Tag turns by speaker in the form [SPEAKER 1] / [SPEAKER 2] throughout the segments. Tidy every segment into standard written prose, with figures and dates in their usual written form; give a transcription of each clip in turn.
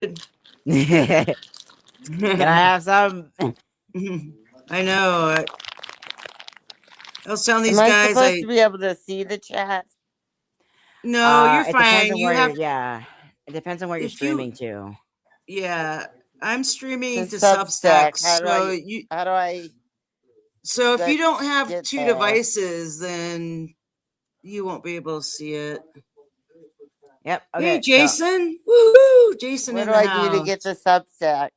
[SPEAKER 1] Can I have some?
[SPEAKER 2] I know. I'll tell these
[SPEAKER 3] Am I
[SPEAKER 2] guys.
[SPEAKER 3] supposed to be able to see the chat?
[SPEAKER 2] No, you're
[SPEAKER 1] It depends
[SPEAKER 2] fine.
[SPEAKER 1] on
[SPEAKER 2] You
[SPEAKER 1] where
[SPEAKER 2] have
[SPEAKER 1] it depends on where you're
[SPEAKER 2] if you
[SPEAKER 1] streaming to.
[SPEAKER 2] yeah. I'm
[SPEAKER 3] To
[SPEAKER 2] streaming to
[SPEAKER 3] Substack.
[SPEAKER 2] Substack,
[SPEAKER 3] How do I
[SPEAKER 2] so if you don't have
[SPEAKER 3] get
[SPEAKER 2] two
[SPEAKER 3] there?
[SPEAKER 2] devices, then you won't be able to see it.
[SPEAKER 1] Yep.
[SPEAKER 2] Hey,
[SPEAKER 1] Okay. So
[SPEAKER 2] Jason! Woohoo! Jason
[SPEAKER 3] What
[SPEAKER 2] in
[SPEAKER 3] do
[SPEAKER 2] the
[SPEAKER 3] I do to
[SPEAKER 2] house.
[SPEAKER 3] get the Substack?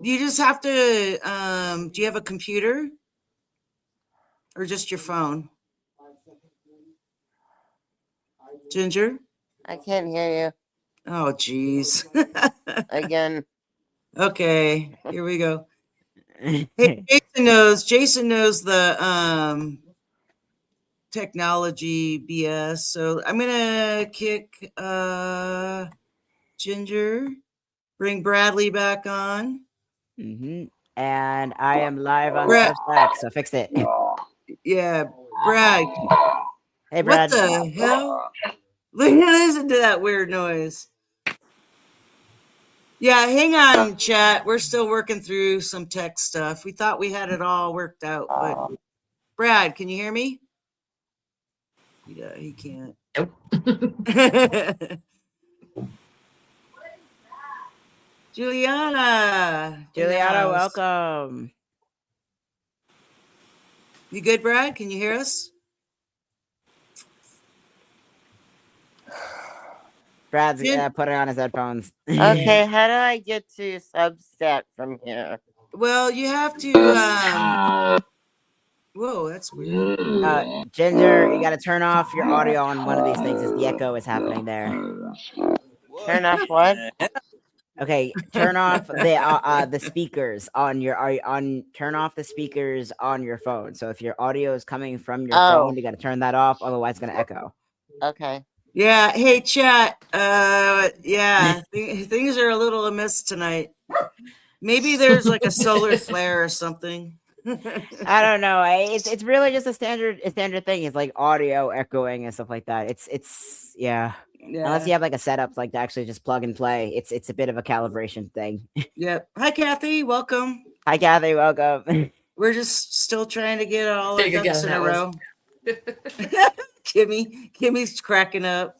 [SPEAKER 2] You just have to. Do you have a computer or just your phone, Ginger?
[SPEAKER 3] I can't hear
[SPEAKER 2] Oh, geez.
[SPEAKER 3] you again.
[SPEAKER 2] Okay, here we go. Hey, Jason knows the technology BS. So I'm gonna kick Ginger, bring Bradley back on.
[SPEAKER 1] and I am live on
[SPEAKER 2] Brad,
[SPEAKER 1] Substack, so fix it.
[SPEAKER 2] yeah, Brad.
[SPEAKER 1] Hey,
[SPEAKER 2] What
[SPEAKER 1] Brad.
[SPEAKER 2] the hell? Listen to that weird noise. Yeah, hang on, chat. We're still working through some tech stuff. We thought we had it all worked out, but Brad, can you hear me? Yeah, he can't.
[SPEAKER 4] Nope.
[SPEAKER 2] Juliana,
[SPEAKER 1] Welcome.
[SPEAKER 2] You good, Brad? Can you hear us?
[SPEAKER 1] Brad's putting on his headphones.
[SPEAKER 3] Okay, how do I get to Substack from here?
[SPEAKER 2] Well, you have to. Whoa, that's weird.
[SPEAKER 1] Ginger, you got to turn off your audio on one of these things, as the echo is happening there.
[SPEAKER 3] Turn off what?
[SPEAKER 1] Okay, turn off the speakers on your turn off the speakers on your phone. So if your audio is coming from your phone, you got to turn that off, otherwise it's gonna echo.
[SPEAKER 3] Okay.
[SPEAKER 2] Yeah. Hey, chat. Yeah, things are a little amiss tonight. Maybe there's like a solar flare or something.
[SPEAKER 1] I don't know. It's really just a standard thing. It's like audio echoing and stuff like that. It's yeah. Unless you have like a setup like to actually just plug and play, it's a bit of a calibration thing.
[SPEAKER 2] Yep. Hi, Kathy. Welcome.
[SPEAKER 1] Hi, Kathy. Welcome.
[SPEAKER 2] We're just still trying to get all our
[SPEAKER 4] Figure
[SPEAKER 2] ducks in a row. Kimmy's cracking up.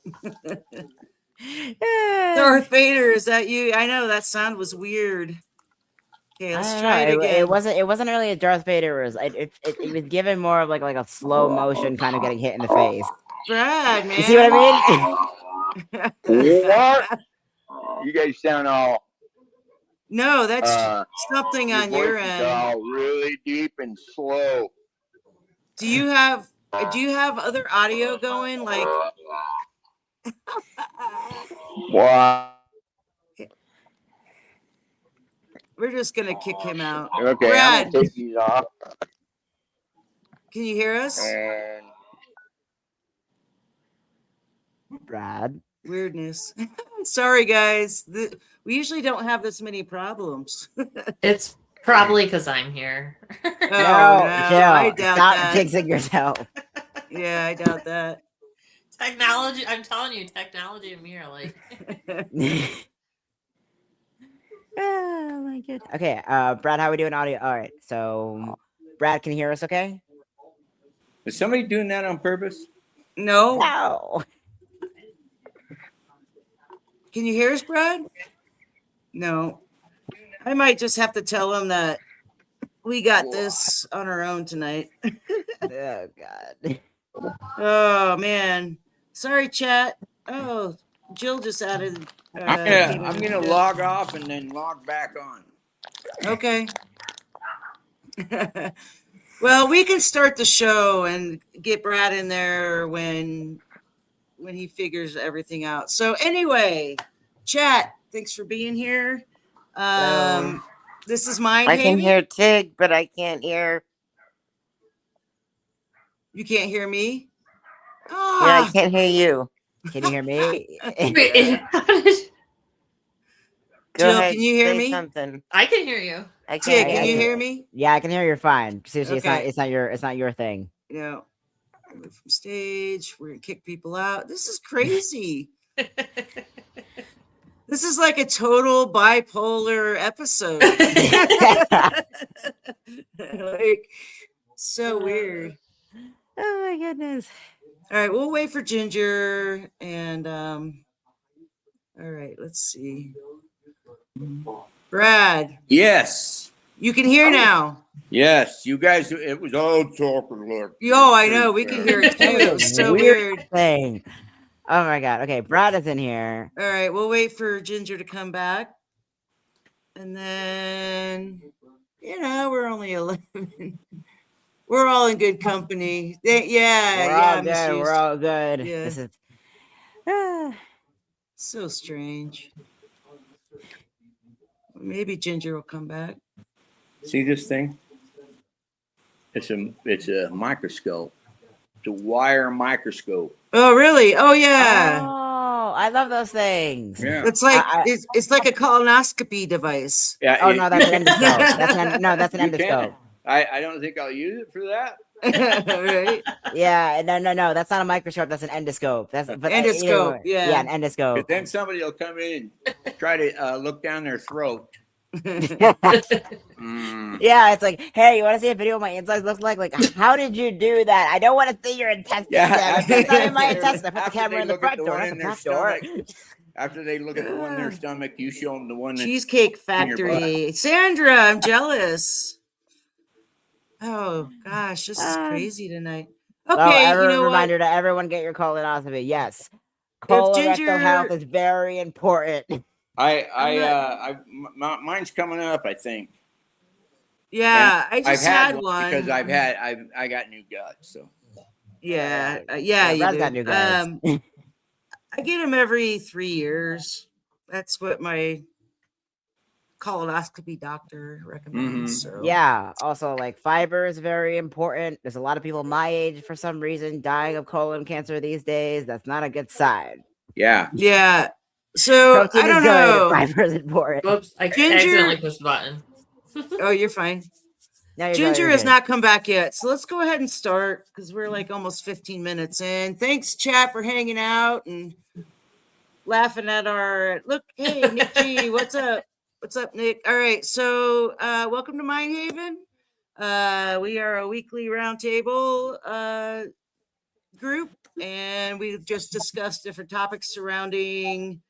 [SPEAKER 2] Darth Vader, is that you? I know that sound was weird. Okay, let's try it again.
[SPEAKER 1] It wasn't really a Darth Vader. It was given more of like a slow motion kind of getting hit in the face.
[SPEAKER 2] Brad, man.
[SPEAKER 1] You see what I
[SPEAKER 5] mean? What? You guys sound all.
[SPEAKER 2] No, that's something on your end.
[SPEAKER 5] All really deep and slow.
[SPEAKER 2] Do you have other audio going? Like.
[SPEAKER 5] Wow.
[SPEAKER 2] We're just gonna kick him out.
[SPEAKER 5] Okay,
[SPEAKER 2] Brad,
[SPEAKER 5] I'm gonna take these off.
[SPEAKER 2] Can you hear us?
[SPEAKER 5] And
[SPEAKER 1] Brad.
[SPEAKER 2] Weirdness. Sorry, guys. We usually don't have this many problems.
[SPEAKER 4] It's probably because I'm here.
[SPEAKER 2] No, I doubt
[SPEAKER 1] stop
[SPEAKER 2] that.
[SPEAKER 1] jinxing yourself.
[SPEAKER 2] Yeah, I doubt that.
[SPEAKER 4] Technology. I'm telling you, technology and me are like.
[SPEAKER 1] Oh my god. Okay, Brad, how are we doing audio? All right, so Brad, can you hear us? Okay.
[SPEAKER 6] Is somebody doing that on purpose?
[SPEAKER 2] No.
[SPEAKER 1] No.
[SPEAKER 2] Can you hear us, Brad? No. I might just have to tell him that we got this on our own tonight.
[SPEAKER 1] Oh god.
[SPEAKER 2] Oh man. Sorry, chat. Oh, Jill just added.
[SPEAKER 6] I'm gonna log off and then log back on.
[SPEAKER 2] Okay. Well, we can start the show and get Brad in there when he figures everything out. So anyway, chat, thanks for being here. This is Mind
[SPEAKER 3] I can
[SPEAKER 2] Having.
[SPEAKER 3] hear Tig, but I can't hear.
[SPEAKER 2] You can't hear me?
[SPEAKER 3] Yeah, I can't hear you.
[SPEAKER 1] Can you hear me?
[SPEAKER 2] Jill, can you hear me?
[SPEAKER 3] Something.
[SPEAKER 4] I can hear you.
[SPEAKER 2] Tig, can you hear me?
[SPEAKER 1] Yeah, I can hear you fine. Seriously,
[SPEAKER 2] Okay.
[SPEAKER 1] it's not your thing.
[SPEAKER 2] No. From stage, we're gonna kick people out. This is crazy. This is like a total bipolar episode. Like, so weird.
[SPEAKER 1] Oh my goodness.
[SPEAKER 2] All right, we'll wait for Ginger and all right, let's see. Brad,
[SPEAKER 6] Yes.
[SPEAKER 2] you can hear now.
[SPEAKER 6] Yes. You guys, it was all talking. Look.
[SPEAKER 2] Yo, I know, we can hear it too. It was so weird.
[SPEAKER 1] Thing. Oh my god. Okay, Brad is in here.
[SPEAKER 2] All right, we'll wait for Ginger to come back. And then, we're only 11. We're all in good company.
[SPEAKER 1] We're all good.
[SPEAKER 2] Yeah.
[SPEAKER 1] This is
[SPEAKER 2] So strange. Maybe Ginger will come back.
[SPEAKER 6] See this thing? It's a microscope. It's a wire microscope.
[SPEAKER 2] Oh, really? Oh, yeah.
[SPEAKER 1] Oh, I love those things.
[SPEAKER 6] Yeah.
[SPEAKER 2] It's like it's like a colonoscopy device.
[SPEAKER 6] Yeah.
[SPEAKER 1] Oh no, that's an endoscope. That's an
[SPEAKER 6] You
[SPEAKER 1] endoscope.
[SPEAKER 6] I don't think I'll use it for that.
[SPEAKER 2] Right?
[SPEAKER 1] Yeah, no, that's not a microscope. That's an endoscope. That's but
[SPEAKER 2] Endoscope, yeah.
[SPEAKER 1] an endoscope.
[SPEAKER 6] But then somebody will come in and try to look down their throat.
[SPEAKER 1] Yeah, it's like, hey, you want to see a video of my insides look like? Like, how did you do that? I don't want to see your intestines.
[SPEAKER 6] Yeah,
[SPEAKER 1] That's not in my intestines. I put the
[SPEAKER 6] after
[SPEAKER 1] camera
[SPEAKER 6] they
[SPEAKER 1] in the
[SPEAKER 6] look at
[SPEAKER 1] front
[SPEAKER 6] the
[SPEAKER 1] door.
[SPEAKER 6] one
[SPEAKER 1] That's
[SPEAKER 6] in
[SPEAKER 1] the
[SPEAKER 6] their
[SPEAKER 1] back door.
[SPEAKER 6] stomach, after they look at the one in their stomach, you show them the one that's
[SPEAKER 2] Cheesecake
[SPEAKER 6] in your
[SPEAKER 2] Factory. Sandra, I'm jealous. Oh gosh, this is crazy tonight. Okay,
[SPEAKER 1] well,
[SPEAKER 2] you know
[SPEAKER 1] reminder
[SPEAKER 2] what?
[SPEAKER 1] to everyone: get your colonoscopy. Yes, colorectal
[SPEAKER 2] Ginger-
[SPEAKER 1] health is very important.
[SPEAKER 6] mine's coming up, I think.
[SPEAKER 2] Yeah,
[SPEAKER 6] And
[SPEAKER 2] I just had one
[SPEAKER 6] because I got new guts. So
[SPEAKER 2] Yeah,
[SPEAKER 1] Brad's
[SPEAKER 2] you do.
[SPEAKER 1] got new guys.
[SPEAKER 2] I get them every 3 years. That's what my colonoscopy doctor recommends. So.
[SPEAKER 1] Yeah. Also, like fiber is very important. There's a lot of people my age, for some reason, dying of colon cancer these days. That's not a good sign.
[SPEAKER 6] yeah.
[SPEAKER 2] Yeah. So
[SPEAKER 1] Protein
[SPEAKER 2] I don't
[SPEAKER 1] is good.
[SPEAKER 2] know.
[SPEAKER 1] Fiber is important.
[SPEAKER 4] Whoops, I
[SPEAKER 2] Ginger-
[SPEAKER 4] accidentally pushed the button.
[SPEAKER 2] Oh, you're fine.
[SPEAKER 1] Now you're
[SPEAKER 2] Ginger
[SPEAKER 1] good,
[SPEAKER 2] has
[SPEAKER 1] you're
[SPEAKER 2] not come back yet. So let's go ahead and start because we're like almost 15 minutes in. Thanks, chat, for hanging out and laughing at our look. Hey, Nick G, what's up? What's up, Nick? All right. So welcome to Mind Haven. We are a weekly roundtable group, and we've just discussed different topics surrounding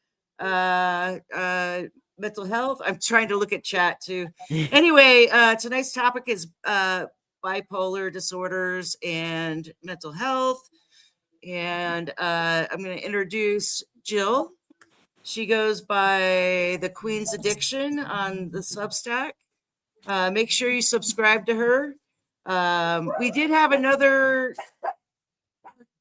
[SPEAKER 2] mental health. I'm trying to look at chat too. Anyway, tonight's topic is bipolar disorders and mental health. And I'm going to introduce Jill. She goes by the Queen's Addiction on the Substack. Make sure you subscribe to her. We did have another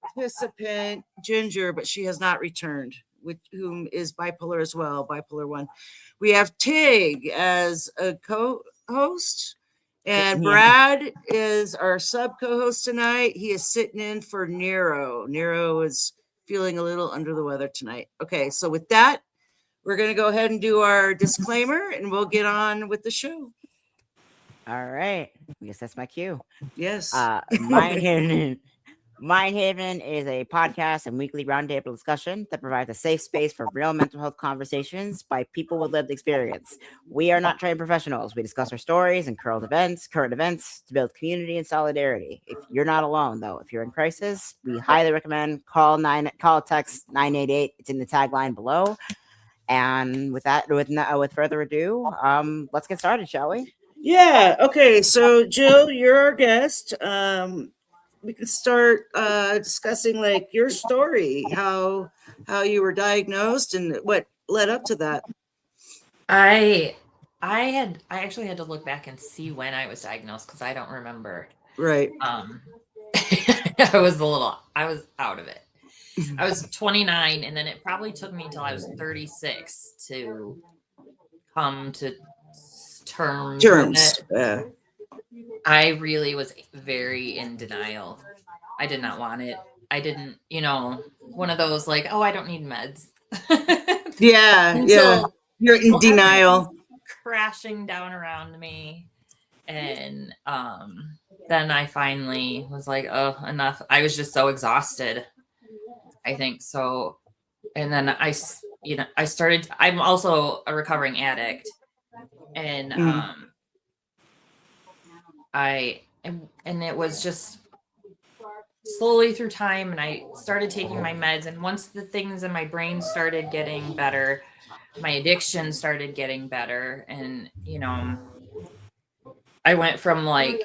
[SPEAKER 2] participant, Ginger, but she has not returned, with whom is bipolar as well, bipolar 1. We have Tig as a co-host, and Brad is our sub co-host tonight. He is sitting in for Nero. Nero is feeling a little under the weather tonight. Okay, so with that, we're going to go ahead and do our disclaimer, and we'll get on with the show.
[SPEAKER 1] All right. I guess that's my cue.
[SPEAKER 2] Yes.
[SPEAKER 1] Mind Haven is a podcast and weekly roundtable discussion that provides a safe space for real mental health conversations by people with lived experience. We are not trained professionals. We discuss our stories and current events to build community and solidarity. If you're not alone, though, if you're in crisis, we highly recommend call text 988. It's in the tagline below. And with that, with further ado, let's get started, shall we?
[SPEAKER 2] Yeah. Okay. So, Jill, you're our guest. We can start discussing like your story, how you were diagnosed, and what led up to that.
[SPEAKER 4] I actually had to look back and see when I was diagnosed because I don't remember.
[SPEAKER 2] Right.
[SPEAKER 4] I was out of it. I was 29, and then it probably took me until I was 36 to come to terms. With it. I really was very in denial. I did not want it. I didn't, one of those like, oh, I don't need meds.
[SPEAKER 2] Yeah. You're in denial.
[SPEAKER 4] Crashing down around me. And then I finally was like, oh, enough. I was just so exhausted. I think so. And then I'm also a recovering addict, and and it was just slowly through time, and I started taking my meds, and once the things in my brain started getting better, my addiction started getting better, and I went from like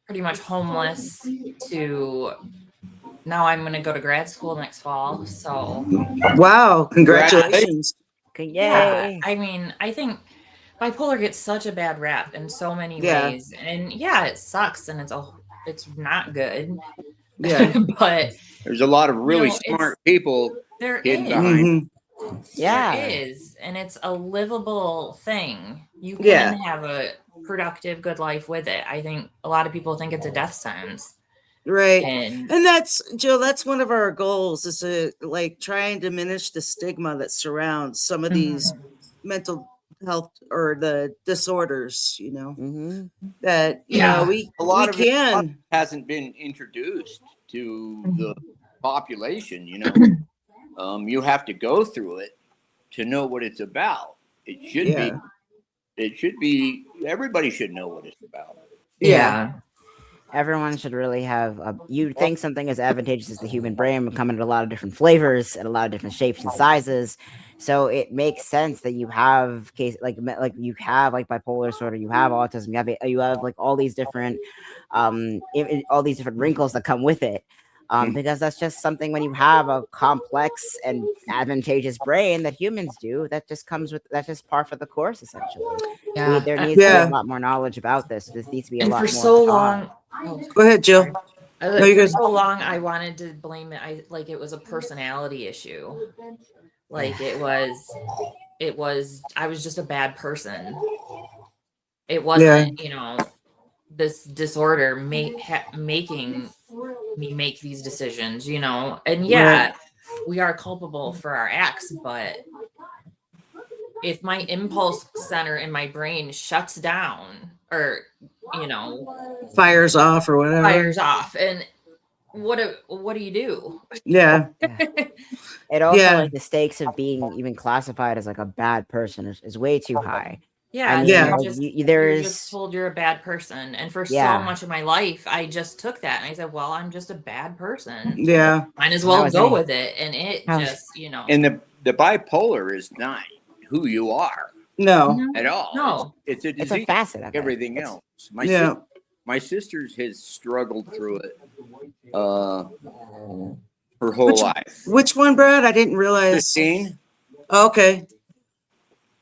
[SPEAKER 4] pretty much homeless to now I'm going to go to grad school next fall. So
[SPEAKER 2] wow, congratulations.
[SPEAKER 1] Yay.
[SPEAKER 4] I mean, I think bipolar gets such a bad rap in so many ways, and it sucks, and it's not good.
[SPEAKER 2] Yeah.
[SPEAKER 4] But
[SPEAKER 5] There's a lot of really smart people hidden behind.
[SPEAKER 1] Yeah.
[SPEAKER 4] There is, and it's a livable thing. You can have a productive, good life with it. I think a lot of people think it's a death sentence.
[SPEAKER 2] Right. And that's, Jill, that's one of our goals, is to like try and diminish the stigma that surrounds some of these mental health or the disorders, that, we
[SPEAKER 5] it hasn't been introduced to the population, you have to go through it to know what it's about. It should be, everybody should know what it's about.
[SPEAKER 1] Yeah. Everyone should really have you'd think something as advantageous as the human brain would come in a lot of different flavors and a lot of different shapes and sizes. So it makes sense that you have you have like bipolar disorder, you have autism, you have like all these different all these different wrinkles that come with it. Because that's just something, when you have a complex and advantageous brain that humans do, that's just par for the course, essentially. There needs to be a lot more knowledge about this. This needs to be a lot more.
[SPEAKER 4] For so long,
[SPEAKER 2] go ahead, Jill.
[SPEAKER 4] For so long, I wanted to blame it. It was a personality issue. Like I was just a bad person. It wasn't, this disorder making me make these decisions, and we are culpable for our acts, but if my impulse center in my brain shuts down, or
[SPEAKER 2] fires off or whatever,
[SPEAKER 4] and what do you do?
[SPEAKER 1] It also, like, the stakes of being even classified as like a bad person is way too high.
[SPEAKER 4] You're just told you're a bad person, and for so much of my life I just took that and I said, well, I'm just a bad person. Might as well go with it. And it just,
[SPEAKER 5] and the bipolar is not who you are at all.
[SPEAKER 4] No,
[SPEAKER 5] it's a disease,
[SPEAKER 1] it's a facet of
[SPEAKER 5] everything
[SPEAKER 1] it.
[SPEAKER 5] Else. My sister's has struggled through it her whole life.
[SPEAKER 2] Which one, Brad? I didn't realize.
[SPEAKER 5] Christine.
[SPEAKER 2] Okay,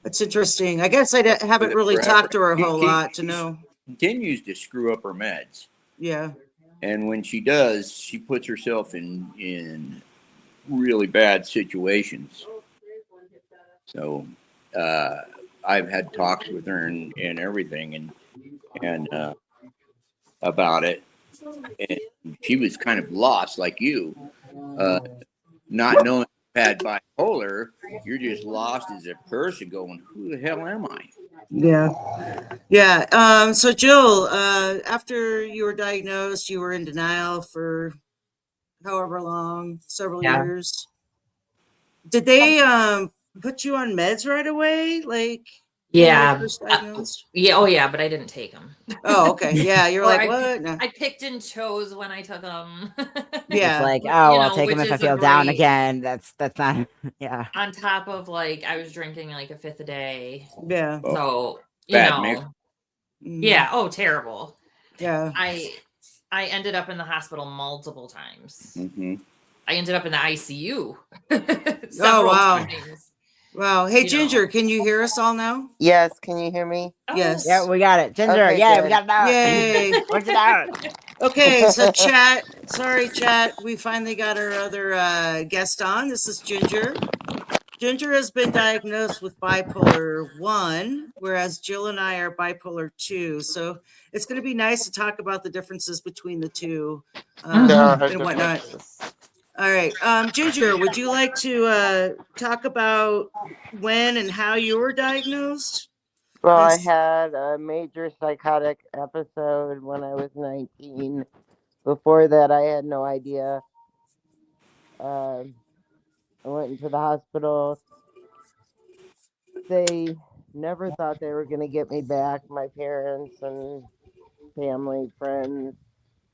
[SPEAKER 2] that's interesting. I guess I haven't really talked to her a whole lot to know.
[SPEAKER 5] Continues to screw up her meds.
[SPEAKER 2] Yeah.
[SPEAKER 5] And when she does, she puts herself in really bad situations. So I've had talks with her and everything and about it. And she was kind of lost, like you, not knowing you had bipolar. You're just lost as a person, going, "Who the hell am I?"
[SPEAKER 2] Yeah. So Jill, after you were diagnosed, you were in denial for however long, several years. Did they put you on meds right away? Like, first diagnosed?
[SPEAKER 4] Oh yeah, but I didn't take them.
[SPEAKER 2] Oh, okay. Yeah, you're like, what? No.
[SPEAKER 4] I picked and chose when I took them.
[SPEAKER 1] It's like, I'll take them if I feel down again. That's not.
[SPEAKER 4] On top of, like, I was drinking like a fifth a day.
[SPEAKER 2] Yeah.
[SPEAKER 4] So
[SPEAKER 5] bad
[SPEAKER 4] yeah. Oh, terrible.
[SPEAKER 2] Yeah.
[SPEAKER 4] I ended up in the hospital multiple times.
[SPEAKER 5] Mm-hmm.
[SPEAKER 4] I ended up in the ICU.
[SPEAKER 2] Several
[SPEAKER 4] times.
[SPEAKER 2] Wow. Hey, Ginger, can you hear us all now?
[SPEAKER 3] Yes. Can you hear me?
[SPEAKER 2] Yes.
[SPEAKER 1] Yeah, we got it. Ginger,
[SPEAKER 3] okay,
[SPEAKER 1] we
[SPEAKER 3] good.
[SPEAKER 1] got it out.
[SPEAKER 2] Yay.
[SPEAKER 1] Worked it out.
[SPEAKER 2] Okay, so chat. Sorry, chat. We finally got our other guest on. This is Ginger. Ginger has been diagnosed with bipolar 1, whereas Jill and I are bipolar 2. So it's going to be nice to talk about the differences between the two and whatnot. All right. Ginger, would you like to talk about when and how you were diagnosed?
[SPEAKER 3] Well, I had a major psychotic episode when I was 19. Before that, I had no idea. I went into the hospital they never thought they were going to get me back. My parents and family, friends,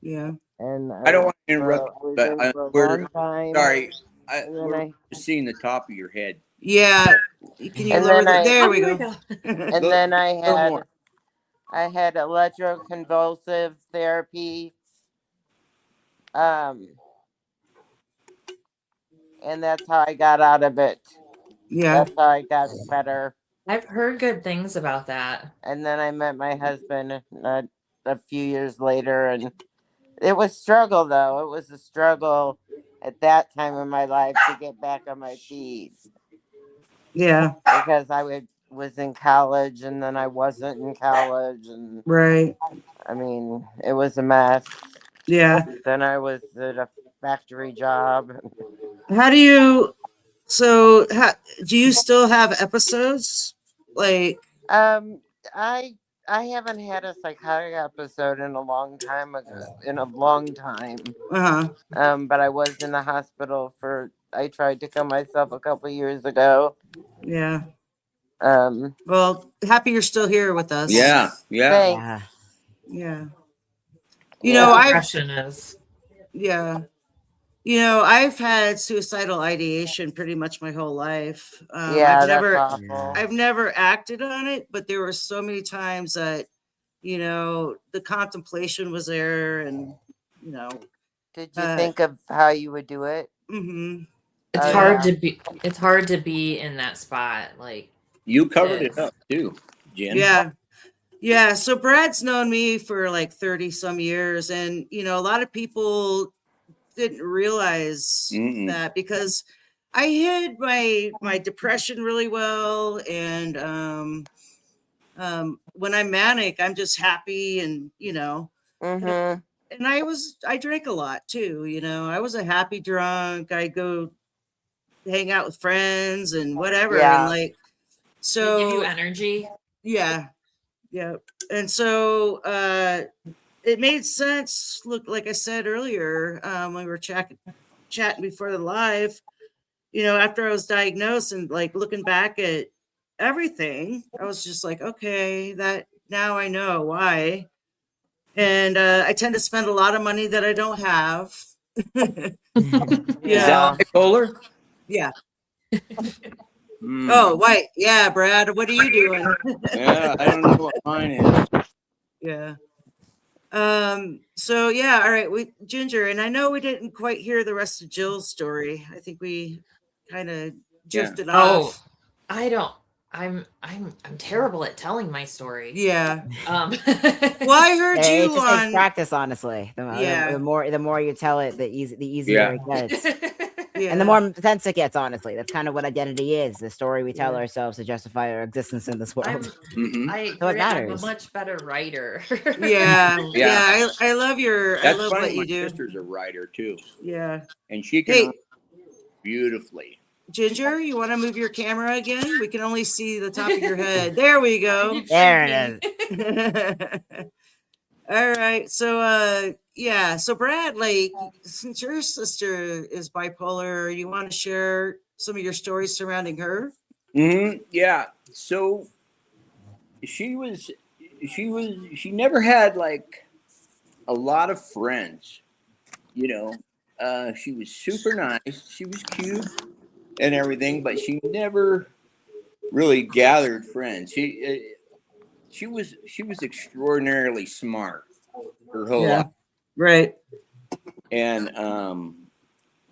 [SPEAKER 2] Yeah.
[SPEAKER 3] and
[SPEAKER 5] I don't want to
[SPEAKER 3] I
[SPEAKER 5] interrupt,
[SPEAKER 3] was
[SPEAKER 5] but
[SPEAKER 3] in for a
[SPEAKER 5] we're
[SPEAKER 3] long time.
[SPEAKER 5] sorry.
[SPEAKER 3] And then
[SPEAKER 5] We're just seeing the top of your head.
[SPEAKER 2] Yeah. Can you
[SPEAKER 3] And
[SPEAKER 2] lower
[SPEAKER 3] then
[SPEAKER 2] the? There
[SPEAKER 4] Oh,
[SPEAKER 2] we
[SPEAKER 4] here
[SPEAKER 2] go.
[SPEAKER 3] and
[SPEAKER 5] Look,
[SPEAKER 3] then
[SPEAKER 5] a little more.
[SPEAKER 3] I had electroconvulsive therapy. And that's how I got out of it.
[SPEAKER 2] Yeah.
[SPEAKER 3] That's how I got better.
[SPEAKER 4] I've heard good things about that.
[SPEAKER 3] And then I met my husband a few years later, and it was struggle though. It was a struggle at that time in my life to get back on my feet
[SPEAKER 2] Yeah.
[SPEAKER 3] because was in college and then I wasn't in college, and
[SPEAKER 2] Right.
[SPEAKER 3] I mean it was a mess.
[SPEAKER 2] Yeah.
[SPEAKER 3] Then I was at a factory job.
[SPEAKER 2] How do you? So, do you still have episodes? Like,
[SPEAKER 3] I I haven't had a psychotic episode in a long time
[SPEAKER 2] uh huh.
[SPEAKER 3] But I was in the hospital I tried to kill myself a couple years ago.
[SPEAKER 2] Yeah.
[SPEAKER 3] Um,
[SPEAKER 2] Well, happy you're still here with us.
[SPEAKER 5] Yeah, yeah.
[SPEAKER 3] thanks.
[SPEAKER 1] Yeah.
[SPEAKER 2] Yeah.
[SPEAKER 3] Yeah.
[SPEAKER 4] Depression is.
[SPEAKER 2] Yeah. I've had suicidal ideation pretty much my whole life.
[SPEAKER 3] Yeah, that's awful.
[SPEAKER 2] I've never acted on it, but there were so many times that, the contemplation was there, and
[SPEAKER 3] Did you think of how you would do it?
[SPEAKER 2] Mm-hmm.
[SPEAKER 4] It's
[SPEAKER 3] Oh,
[SPEAKER 4] hard
[SPEAKER 3] yeah.
[SPEAKER 4] to be. It's hard to be in that spot. Like
[SPEAKER 5] You covered it up too, Jen.
[SPEAKER 2] Yeah. Yeah. So Brad's known me for like 30 some years. And, a lot of people didn't realize that because I hid my depression really well. And when I'm manic, I'm just happy and,
[SPEAKER 3] Mm-hmm.
[SPEAKER 2] and I drank a lot too. I was a happy drunk. I go hang out with friends and whatever.
[SPEAKER 3] Yeah.
[SPEAKER 2] And like, so
[SPEAKER 4] they give you energy.
[SPEAKER 2] yeah. Yeah. And so it made sense. Look, like I said earlier, when we were chatting before the live, after I was diagnosed and like looking back at everything, I was just like, okay, that now I know why. And I tend to spend a lot of money that I don't have.
[SPEAKER 5] Is that bipolar?
[SPEAKER 2] Yeah. Oh, white. Yeah, Brad. What are you doing?
[SPEAKER 5] Yeah, I don't know what mine is.
[SPEAKER 2] Yeah. So yeah, all right, Ginger, and I know we didn't quite hear the rest of Jill's story. I think we kind of drifted off.
[SPEAKER 4] Oh, I don't. I'm terrible at telling my story.
[SPEAKER 2] Yeah.
[SPEAKER 4] Well,
[SPEAKER 2] I heard
[SPEAKER 1] It
[SPEAKER 2] you
[SPEAKER 1] just
[SPEAKER 2] on
[SPEAKER 1] takes practice, honestly. The more you tell it, the easier it gets.
[SPEAKER 2] Yeah.
[SPEAKER 1] And the more intense it gets, honestly. That's kind of what identity is, the story we tell ourselves to justify our existence in this world.
[SPEAKER 4] I'm a
[SPEAKER 1] matters.
[SPEAKER 4] much better writer.
[SPEAKER 2] Yeah. I love I love
[SPEAKER 5] funny.
[SPEAKER 2] what you
[SPEAKER 5] My
[SPEAKER 2] do.
[SPEAKER 5] sister's a writer too.
[SPEAKER 2] Yeah.
[SPEAKER 5] And she can write beautifully.
[SPEAKER 2] Ginger, you want to move your camera again? We can only see the top of your head. There we go.
[SPEAKER 1] There it
[SPEAKER 2] is. All right. So so Brad, like, since your sister is bipolar, you want to share some of your stories surrounding her?
[SPEAKER 5] Yeah. So she never had like a lot of friends, she was super nice. She was cute and everything, but she never really gathered friends. She was extraordinarily smart her whole life.
[SPEAKER 2] Right.
[SPEAKER 5] And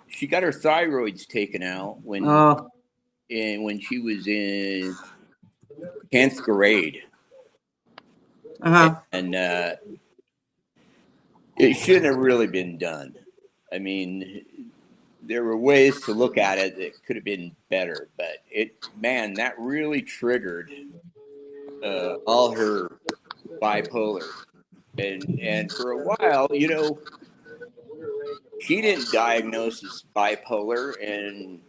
[SPEAKER 5] she got her thyroids taken out when she was in 10th grade. And it shouldn't have really been done. I mean, there were ways to look at it that could have been better, but that really triggered all her bipolar. And for a while, she didn't diagnose as bipolar, and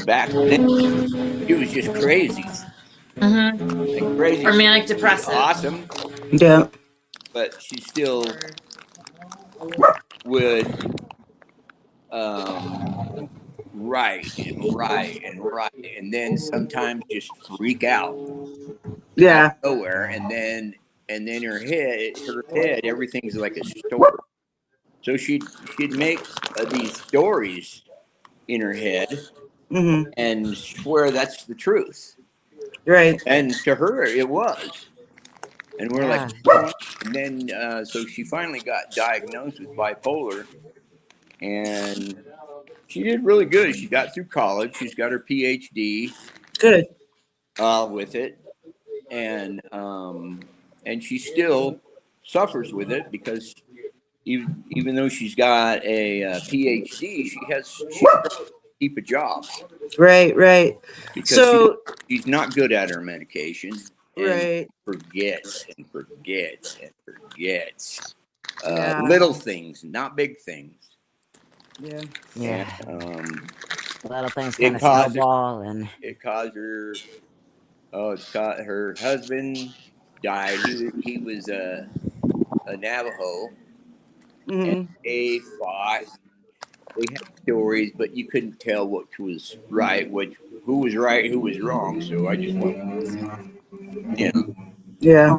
[SPEAKER 5] back then it was just crazy. Like crazy.
[SPEAKER 4] Or manic depressive.
[SPEAKER 5] Awesome.
[SPEAKER 2] Yeah.
[SPEAKER 5] But she still would right and right and right, and then sometimes just freak out
[SPEAKER 2] Yeah.
[SPEAKER 5] of nowhere, and then her head, everything's like a story. So she'd make these stories in her head
[SPEAKER 2] Mm-hmm.
[SPEAKER 5] and swear that's the truth.
[SPEAKER 2] Right.
[SPEAKER 5] And to her, it was. And we're like,
[SPEAKER 1] Yeah.
[SPEAKER 5] and then so she finally got diagnosed with bipolar, and she did really good. She got through college. She's got her PhD
[SPEAKER 2] Good.
[SPEAKER 5] with it, and she still suffers with it because even though she's got a PhD, she struggles to keep a job
[SPEAKER 2] Right.
[SPEAKER 5] because
[SPEAKER 2] So,
[SPEAKER 5] she's not good at her medication and
[SPEAKER 2] right.
[SPEAKER 5] forgets and forgets and forgets
[SPEAKER 2] Yeah.
[SPEAKER 5] little things, not big things.
[SPEAKER 2] Yeah.
[SPEAKER 1] Yeah.
[SPEAKER 5] And
[SPEAKER 1] Little things
[SPEAKER 5] it
[SPEAKER 1] kind of
[SPEAKER 5] caused her,
[SPEAKER 1] snowball, and
[SPEAKER 5] it caused her. Oh, it's caught her husband died. He was a Navajo, and
[SPEAKER 2] Mm-hmm.
[SPEAKER 5] they fought. They had stories, but you couldn't tell what was right, who was right, who was wrong. So I just went, you know,
[SPEAKER 2] Yeah.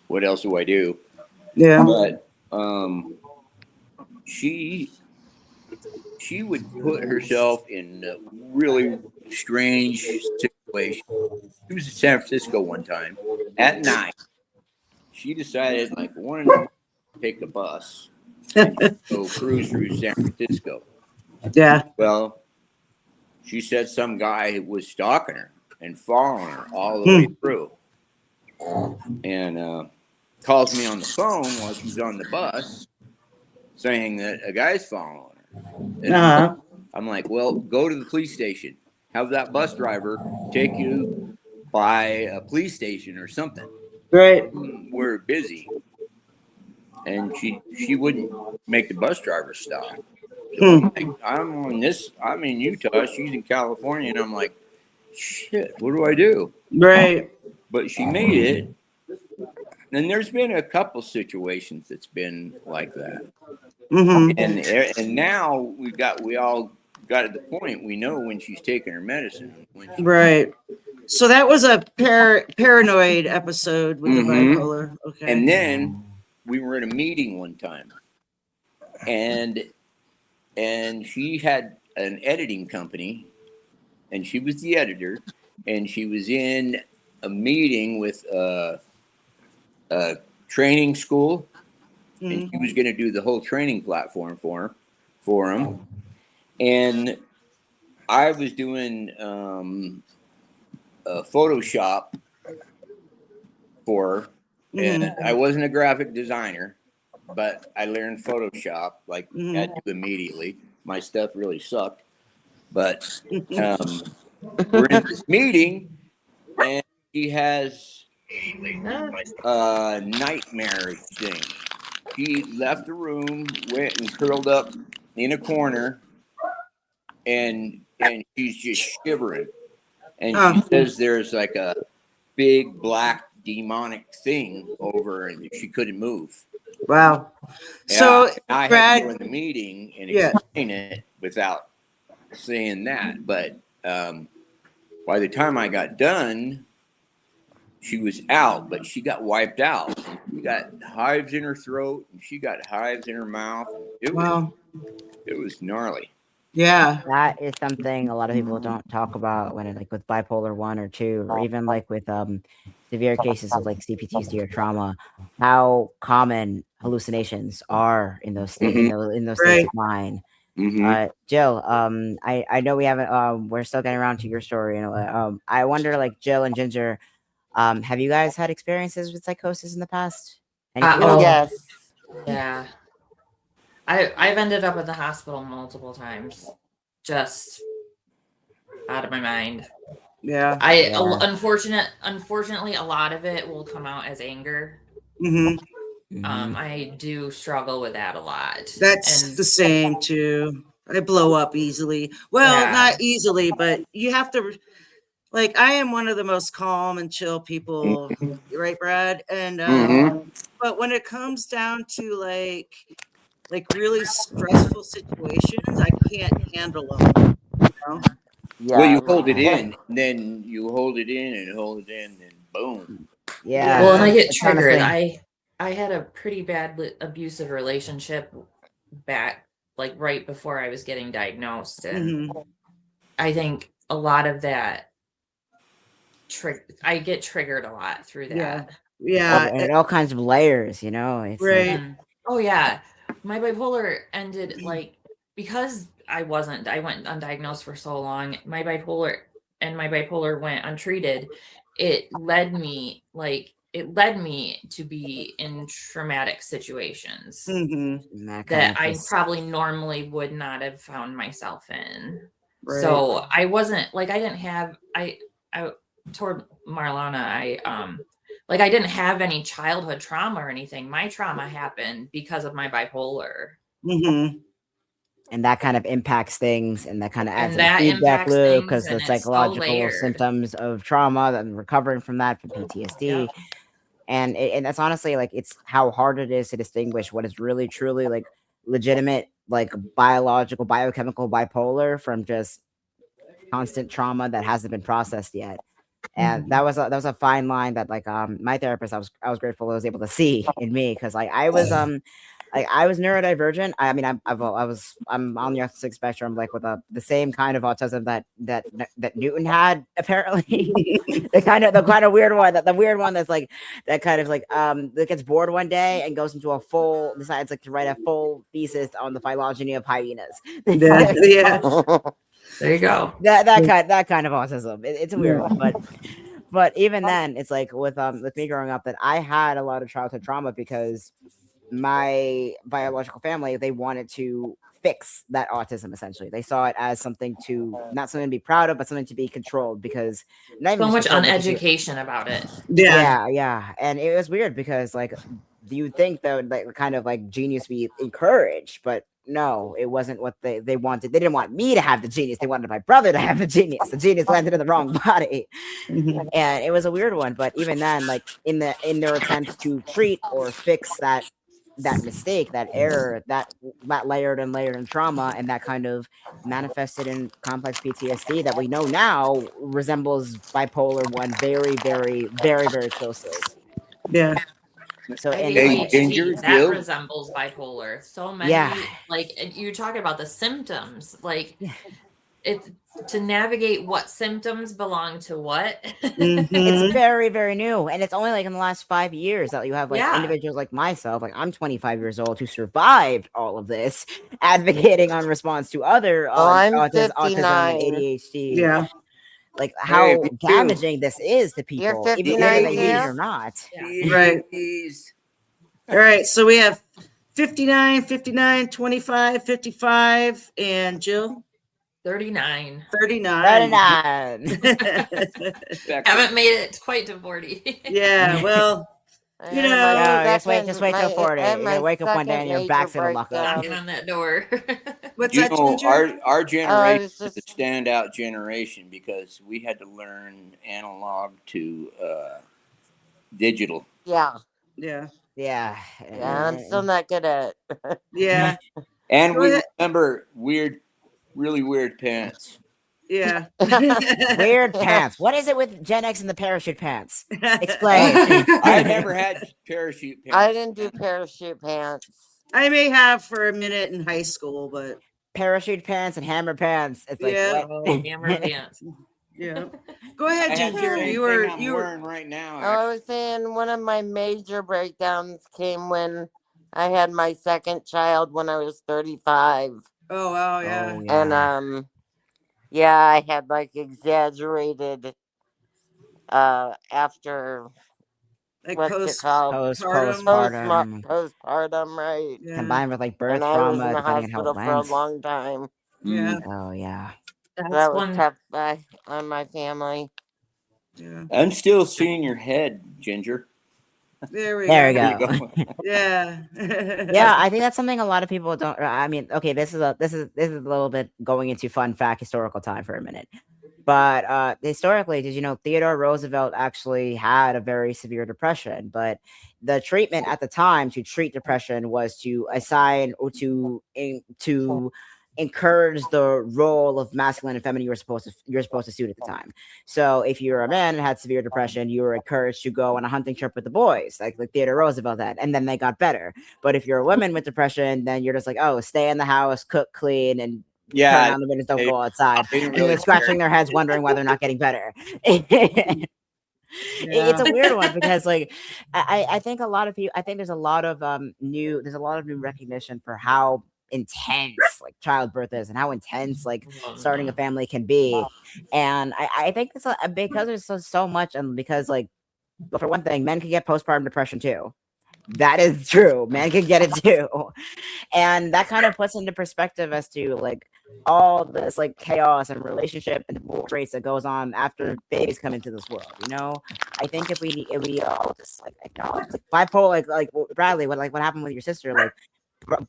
[SPEAKER 5] what else do I do?
[SPEAKER 2] Yeah.
[SPEAKER 5] But she would put herself in really strange situations. She was in San Francisco one time at night. She decided, like, 1 in the morning, to take a bus and go cruise through San Francisco.
[SPEAKER 2] Yeah.
[SPEAKER 5] Well, she said some guy was stalking her and following her all the way through, and calls me on the phone while she's on the bus, saying that a guy's following her. And
[SPEAKER 2] Uh-huh.
[SPEAKER 5] I'm like, well, go to the police station. Have that bus driver take you by a police station or something.
[SPEAKER 2] Right.
[SPEAKER 5] We're busy, and she wouldn't make the bus driver stop. So I'm like, I'm in Utah. She's in California, and I'm like, shit, what do I do?
[SPEAKER 2] Right.
[SPEAKER 5] But she made it. And there's been a couple situations that's been like that.
[SPEAKER 2] Mm-hmm.
[SPEAKER 5] And now we all got at the point we know when she's taking her medicine.
[SPEAKER 2] Right. So that was a paranoid episode with the
[SPEAKER 5] Mhm.
[SPEAKER 2] bipolar. Okay.
[SPEAKER 5] And then we were in a meeting one time, and she had an editing company, and she was the editor, and she was in a meeting with a training school, and she was going to do the whole training platform for them. And I was doing Photoshop for her, and I wasn't a graphic designer, but I learned Photoshop, like had to immediately. My stuff really sucked, but we're in this meeting, and she has a nightmare thing. She left the room, went and curled up in a corner, and she's just shivering. And she says there's like a big black demonic thing over her, and she couldn't move.
[SPEAKER 2] Wow.
[SPEAKER 5] Yeah,
[SPEAKER 2] So
[SPEAKER 5] I
[SPEAKER 2] Brad,
[SPEAKER 5] had to go in the meeting and explain it without saying that. But by the time I got done, she was out, but she got wiped out. She got hives in her throat, and she got hives in her mouth. It was gnarly.
[SPEAKER 2] Yeah.
[SPEAKER 1] that is something a lot of people don't talk about when like with bipolar 1 or 2, or even like with severe cases of like CPTSD or trauma, how common hallucinations are in those states, in those states of mind. Jill, I know we haven't we're still getting around to your story, I wonder, like, Jill and Ginger, have you guys had experiences with psychosis in the past? Anything?
[SPEAKER 4] Oh,
[SPEAKER 3] Yes.
[SPEAKER 4] yeah. I've ended up in the hospital multiple times, just out of my mind.
[SPEAKER 2] Yeah.
[SPEAKER 4] Unfortunately, a lot of it will come out as anger. I do struggle with that a lot.
[SPEAKER 2] That's the same too. I blow up easily. Well, not easily, but you have to. Like, I am one of the most calm and chill people, right, Brad? And but when it comes down to like really stressful situations, I can't handle them. know?
[SPEAKER 3] Yeah.
[SPEAKER 5] Well, you hold it in, then you hold it in and hold it in, and boom.
[SPEAKER 1] Yeah.
[SPEAKER 4] Well, and I get
[SPEAKER 1] It's kind of
[SPEAKER 4] triggered.
[SPEAKER 1] thing.
[SPEAKER 4] I had a pretty bad abusive relationship back like right before I was getting diagnosed, and I think a lot of that I get triggered a lot through that.
[SPEAKER 2] Yeah.
[SPEAKER 1] And all kinds of layers, you know. It's like,
[SPEAKER 2] Right.
[SPEAKER 4] Oh yeah, my bipolar ended like because I went undiagnosed for so long. My bipolar went untreated. It led me to be in traumatic situations that I probably normally would not have found myself in.
[SPEAKER 2] Right.
[SPEAKER 4] So I wasn't like I didn't have I toward Marlana like I didn't have any childhood trauma or anything. My trauma happened because of my bipolar.
[SPEAKER 1] And that kind of impacts things, and that kind of adds
[SPEAKER 4] And
[SPEAKER 1] in a
[SPEAKER 4] that
[SPEAKER 1] feedback
[SPEAKER 4] impacts
[SPEAKER 1] loop
[SPEAKER 4] things,
[SPEAKER 1] because the
[SPEAKER 4] and it's so
[SPEAKER 1] psychological
[SPEAKER 4] layered.
[SPEAKER 1] symptoms of trauma and recovering from that from PTSD.
[SPEAKER 4] Yep.
[SPEAKER 1] And that's honestly like it's how hard it is to distinguish what is really truly like legitimate like biological biochemical bipolar from just constant trauma that hasn't been processed yet. And that was a fine line that like my therapist I was grateful was able to see in me, because like I was neurodivergent. I mean I'm on the autistic spectrum, like with the same kind of autism that Newton had apparently. the kind of weird one, the weird one that's like that kind of like that gets bored one day and goes into decides like to write a full thesis on the phylogeny of hyenas.
[SPEAKER 2] Yeah.
[SPEAKER 4] There you go.
[SPEAKER 1] That kind of autism. It's a weird one, but even then, it's like with me growing up that I had a lot of childhood trauma because my biological family, they wanted to fix that autism. Essentially, they saw it as something not something to be proud of, but something to be controlled, because not even
[SPEAKER 4] So much
[SPEAKER 1] controlled,
[SPEAKER 4] uneducation about it.
[SPEAKER 1] Yeah, and it was weird because like you would think that would like kind of like genius be encouraged, but no, it wasn't what they wanted. They didn't want me to have the genius. They wanted my brother to have the genius. The genius landed in the wrong body. And it was a weird one. But even then, like in their attempts to treat or fix that mistake, that error, that layered and trauma, and that kind of manifested in complex PTSD that we know now resembles bipolar 1 very, very, very, very closely.
[SPEAKER 2] Yeah.
[SPEAKER 1] So and
[SPEAKER 4] ADHD,
[SPEAKER 5] Ginger,
[SPEAKER 4] that
[SPEAKER 5] Jill?
[SPEAKER 4] resembles bipolar. So many, like you're talking about the symptoms, like it's to navigate what symptoms belong to what.
[SPEAKER 1] It's very, very new, and it's only like in the last 5 years that you have like individuals like myself, like I'm 25 years old, who survived all of this, advocating on response to other
[SPEAKER 3] I'm
[SPEAKER 1] autism
[SPEAKER 3] 59.
[SPEAKER 1] and ADHD.
[SPEAKER 2] Yeah.
[SPEAKER 1] Like how
[SPEAKER 5] me too.
[SPEAKER 1] damaging this is to people,
[SPEAKER 3] You're
[SPEAKER 1] whether
[SPEAKER 3] 59
[SPEAKER 1] they need it
[SPEAKER 3] too?
[SPEAKER 1] or not.
[SPEAKER 2] Right. All right. So we have 59, 59, 25, 55, and Jill?
[SPEAKER 4] 39.
[SPEAKER 2] 39.
[SPEAKER 4] Haven't made it quite to 40.
[SPEAKER 2] Yeah, well, you know,
[SPEAKER 1] just wait till 40. You're gonna wake up one day and your back's gonna lock up.
[SPEAKER 4] Knocking on that door.
[SPEAKER 2] What's
[SPEAKER 5] You
[SPEAKER 2] that,
[SPEAKER 5] know,
[SPEAKER 2] Ginger?
[SPEAKER 5] our generation is a standout generation because we had to learn analog to digital.
[SPEAKER 3] Yeah.
[SPEAKER 2] Yeah.
[SPEAKER 3] I'm still not good at it.
[SPEAKER 2] Yeah.
[SPEAKER 5] And we remember really weird pants.
[SPEAKER 2] Yeah.
[SPEAKER 1] Weird pants. What is it with Gen X and the parachute pants? Explain.
[SPEAKER 5] I never had parachute pants.
[SPEAKER 3] I didn't do parachute pants.
[SPEAKER 2] I may have for a minute in high school, but
[SPEAKER 1] parachute pants and hammer pants. It's like what?
[SPEAKER 4] Hammer pants.
[SPEAKER 2] Yeah. Go ahead, Ginger. You were
[SPEAKER 5] wearing right now.
[SPEAKER 3] I was saying one of my major breakdowns came when I had my second child when I was 35.
[SPEAKER 2] Oh wow, yeah.
[SPEAKER 1] Oh, yeah.
[SPEAKER 3] And I had like exaggerated after
[SPEAKER 2] like
[SPEAKER 3] what's it called?
[SPEAKER 1] Postpartum,
[SPEAKER 3] right?
[SPEAKER 2] Yeah.
[SPEAKER 1] Combined with like birth
[SPEAKER 3] And I
[SPEAKER 1] trauma,
[SPEAKER 3] was in the
[SPEAKER 1] depending on how
[SPEAKER 3] hospital
[SPEAKER 1] it
[SPEAKER 3] for a
[SPEAKER 1] lands.
[SPEAKER 3] long time.
[SPEAKER 2] Yeah.
[SPEAKER 1] Oh yeah.
[SPEAKER 3] That was tough on my family.
[SPEAKER 2] Yeah.
[SPEAKER 5] I'm still seeing your head, Ginger.
[SPEAKER 2] There we
[SPEAKER 1] There
[SPEAKER 2] go.
[SPEAKER 1] we go.
[SPEAKER 2] Yeah.
[SPEAKER 1] Yeah, I think that's something a lot of people don't. I mean, okay, this is a little bit going into fun fact historical time for a minute. But historically, did you know Theodore Roosevelt actually had a very severe depression? But the treatment at the time to treat depression was to assign or to encouraged the role of masculine and feminine you're supposed to suit at the time. So if you're a man and had severe depression, you were encouraged to go on a hunting trip with the boys, like Theodore Roosevelt did, and then they got better. But if you're a woman with depression, then you're just like, oh, stay in the house, cook, clean, and turn on the windows, don't go outside.
[SPEAKER 5] they didn't
[SPEAKER 1] And they're
[SPEAKER 5] really
[SPEAKER 1] scratching their heads, wondering why they're not getting better. It's a weird one because like I think a lot of people, I think there's a lot of new recognition for how intense like childbirth is and how intense like starting a family can be. And I think it's because there's so much, and because like, but for one thing, men can get postpartum depression too. That is true. Men can get it too. And that kind of puts into perspective as to like all this like chaos and relationship and divorce rates that goes on after babies come into this world. You know, I think if we all just like acknowledge like bipolar, like Bradley, what happened with your sister, like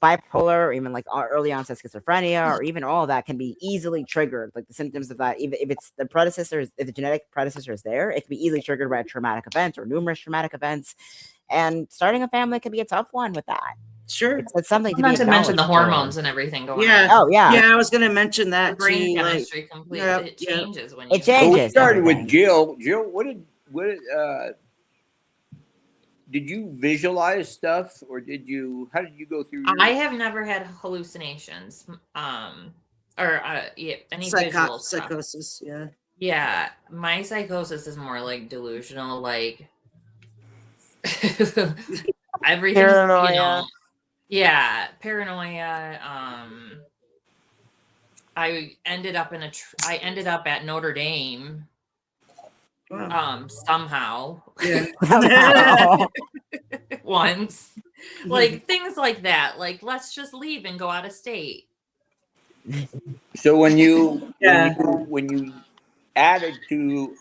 [SPEAKER 1] bipolar, or even like early onset schizophrenia, or even all of that can be easily triggered. Like the symptoms of that, even if it's the if the genetic predecessor is there, it can be easily triggered by a traumatic event or numerous traumatic events. And starting a family can be a tough one with that.
[SPEAKER 2] Sure.
[SPEAKER 1] It's something to
[SPEAKER 4] Not
[SPEAKER 1] be
[SPEAKER 4] to mention the
[SPEAKER 1] acknowledged
[SPEAKER 4] hormones and everything going
[SPEAKER 2] Yeah.
[SPEAKER 4] on.
[SPEAKER 1] Oh yeah.
[SPEAKER 2] Yeah, I was going to mention that
[SPEAKER 4] The brain
[SPEAKER 2] too.
[SPEAKER 4] chemistry completely it changes when you
[SPEAKER 1] It changes.
[SPEAKER 5] Well, we started
[SPEAKER 1] everything.
[SPEAKER 5] with Jill. Jill, what did you visualize stuff, or how did you go through your...
[SPEAKER 4] I have never had hallucinations, or any visual stuff.
[SPEAKER 2] Psychosis, yeah.
[SPEAKER 4] Yeah, my psychosis is more like delusional, like everything.
[SPEAKER 3] Paranoia.
[SPEAKER 4] You know, yeah, paranoia. I ended up at Notre Dame.
[SPEAKER 2] Wow.
[SPEAKER 4] Somehow.
[SPEAKER 2] Yeah.
[SPEAKER 4] Once. Like things like that. Like, let's just leave and go out of state.
[SPEAKER 5] So when you added to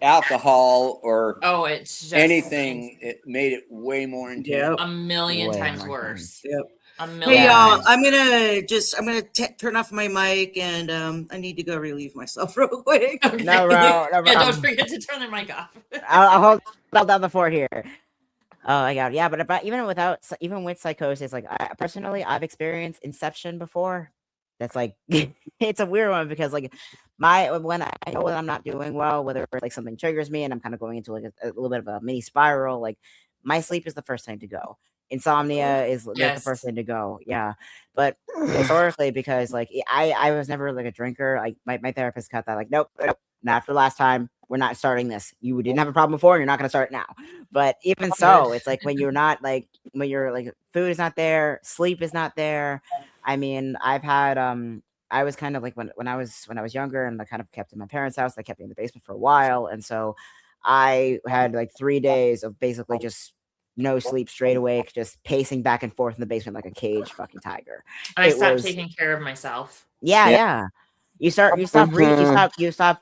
[SPEAKER 5] alcohol or
[SPEAKER 4] it's just
[SPEAKER 5] anything, it made it way more intense.
[SPEAKER 4] a million
[SPEAKER 1] Way
[SPEAKER 4] times
[SPEAKER 1] more
[SPEAKER 4] worse.
[SPEAKER 2] Yep.
[SPEAKER 4] A million
[SPEAKER 2] Hey y'all,
[SPEAKER 4] times.
[SPEAKER 2] I'm gonna turn off my mic, and I need to go relieve myself real quick.
[SPEAKER 4] Okay.
[SPEAKER 1] No,
[SPEAKER 4] Yeah, don't forget to turn the mic off.
[SPEAKER 1] I'll hold down the fort here. Oh my god, yeah, but even with psychosis, like personally, I've experienced inception before. That's like it's a weird one because like when I know when I'm not doing well, whether like something triggers me and I'm kind of going into like a little bit of a mini spiral, like my sleep is the first thing to go. Insomnia is the first thing to go. Yeah, but historically, because like I was never like a drinker. Like my therapist cut that like nope, not after last time. We're not starting this. You didn't have a problem before, and you're not going to start it now. But even so, it's like when you're not like when you're like food is not there, sleep is not there. I mean, I've had I was kind of like when I was younger and I kind of kept in my parents' house. I kept me in the basement for a while, and so I had like 3 days of basically just no sleep, straight awake, just pacing back and forth in the basement like a caged fucking tiger.
[SPEAKER 4] I stopped taking care of myself.
[SPEAKER 1] Yeah. You stop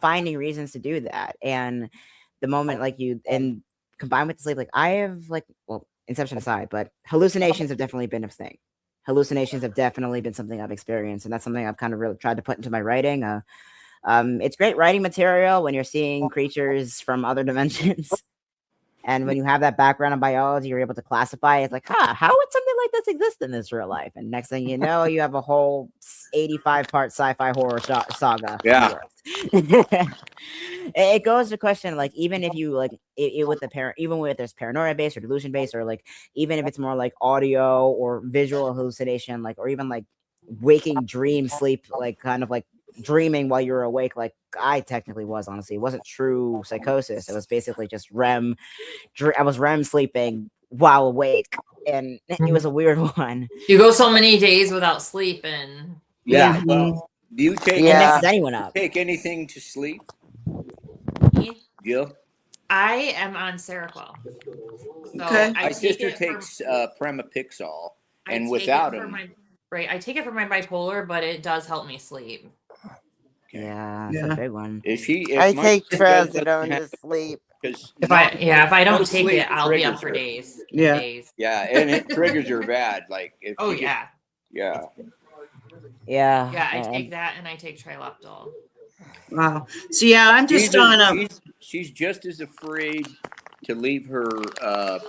[SPEAKER 1] finding reasons to do that, and the moment like you and combined with the sleep, like I have like inception aside, but hallucinations have definitely been a thing. Hallucinations have definitely been something I've experienced, and that's something I've kind of really tried to put into my writing. It's great writing material when you're seeing creatures from other dimensions. And when you have that background in biology, you're able to classify it. It's like, how would something like this exist in this real life? And next thing you know, you have a whole 85-part sci-fi horror saga.
[SPEAKER 5] Yeah.
[SPEAKER 1] It goes to question, like, even if you like it with the parent, even with there's paranoia based or delusion based, or like even if it's more like audio or visual hallucination, like, or even like waking dream sleep, like kind of like dreaming while you're awake, like I technically was. Honestly, it wasn't true psychosis. It was basically just REM. I was REM sleeping while awake, and it was a weird one.
[SPEAKER 4] You go so many days without sleep, and
[SPEAKER 5] yeah. Well, do you take
[SPEAKER 1] it messes anyone up?
[SPEAKER 5] Take anything to sleep, Jill?
[SPEAKER 4] I am on Seroquel. So
[SPEAKER 2] Okay.
[SPEAKER 5] My sister takes Pramipixol, and without him,
[SPEAKER 4] I take it for my bipolar, but it does help me sleep.
[SPEAKER 1] Yeah, that's a big one.
[SPEAKER 3] I take trazodone to sleep.
[SPEAKER 4] If I don't take it, I'll be up for days.
[SPEAKER 2] Yeah.
[SPEAKER 5] Yeah, and it triggers her bad. Like if
[SPEAKER 4] yeah. I take that, and I take Trilaptol.
[SPEAKER 2] Wow. So yeah, I'm just
[SPEAKER 5] she's just as afraid to leave her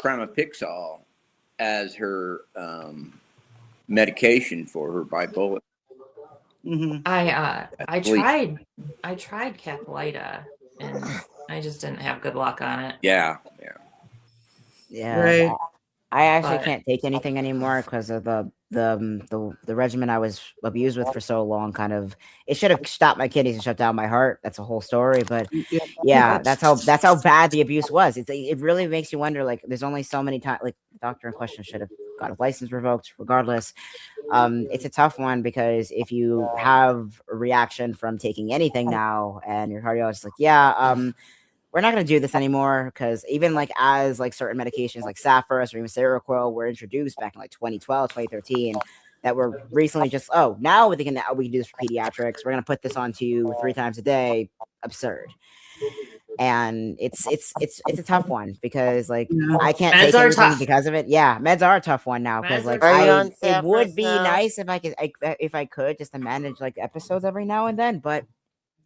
[SPEAKER 5] Pramipixol as her medication for her bipolar.
[SPEAKER 4] I
[SPEAKER 5] Please.
[SPEAKER 4] tried Caplyta and I just didn't have good luck on it.
[SPEAKER 5] Yeah.
[SPEAKER 2] Right.
[SPEAKER 1] I actually
[SPEAKER 4] But-
[SPEAKER 1] can't take anything anymore because of the regimen I was abused with for so long. Kind of, it should have stopped my kidneys and shut down my heart. That's a whole story, but yeah, that's how bad the abuse was. It really makes you wonder. Like, there's only so many times. Like, the doctor in question should have got his license revoked. Regardless, it's a tough one because if you have a reaction from taking anything now, and your cardiologist is like, yeah, we're not going to do this anymore, because even like as like certain medications like Sapphiros or even Seroquel were introduced back in like 2012, 2013, that were recently just, oh, now we can do this for pediatrics. We're going to put this onto you 3 times a day. Absurd. And it's a tough one because like I can't
[SPEAKER 4] Meds
[SPEAKER 1] take
[SPEAKER 4] are
[SPEAKER 1] anything
[SPEAKER 4] tough.
[SPEAKER 1] because of it. Yeah, meds are a tough one now because
[SPEAKER 4] Meds are
[SPEAKER 1] like
[SPEAKER 3] Are you
[SPEAKER 1] I
[SPEAKER 3] on
[SPEAKER 1] it would
[SPEAKER 3] Sapphiros
[SPEAKER 1] be
[SPEAKER 3] now?
[SPEAKER 1] nice if I could if I could just to manage like episodes every now and then, but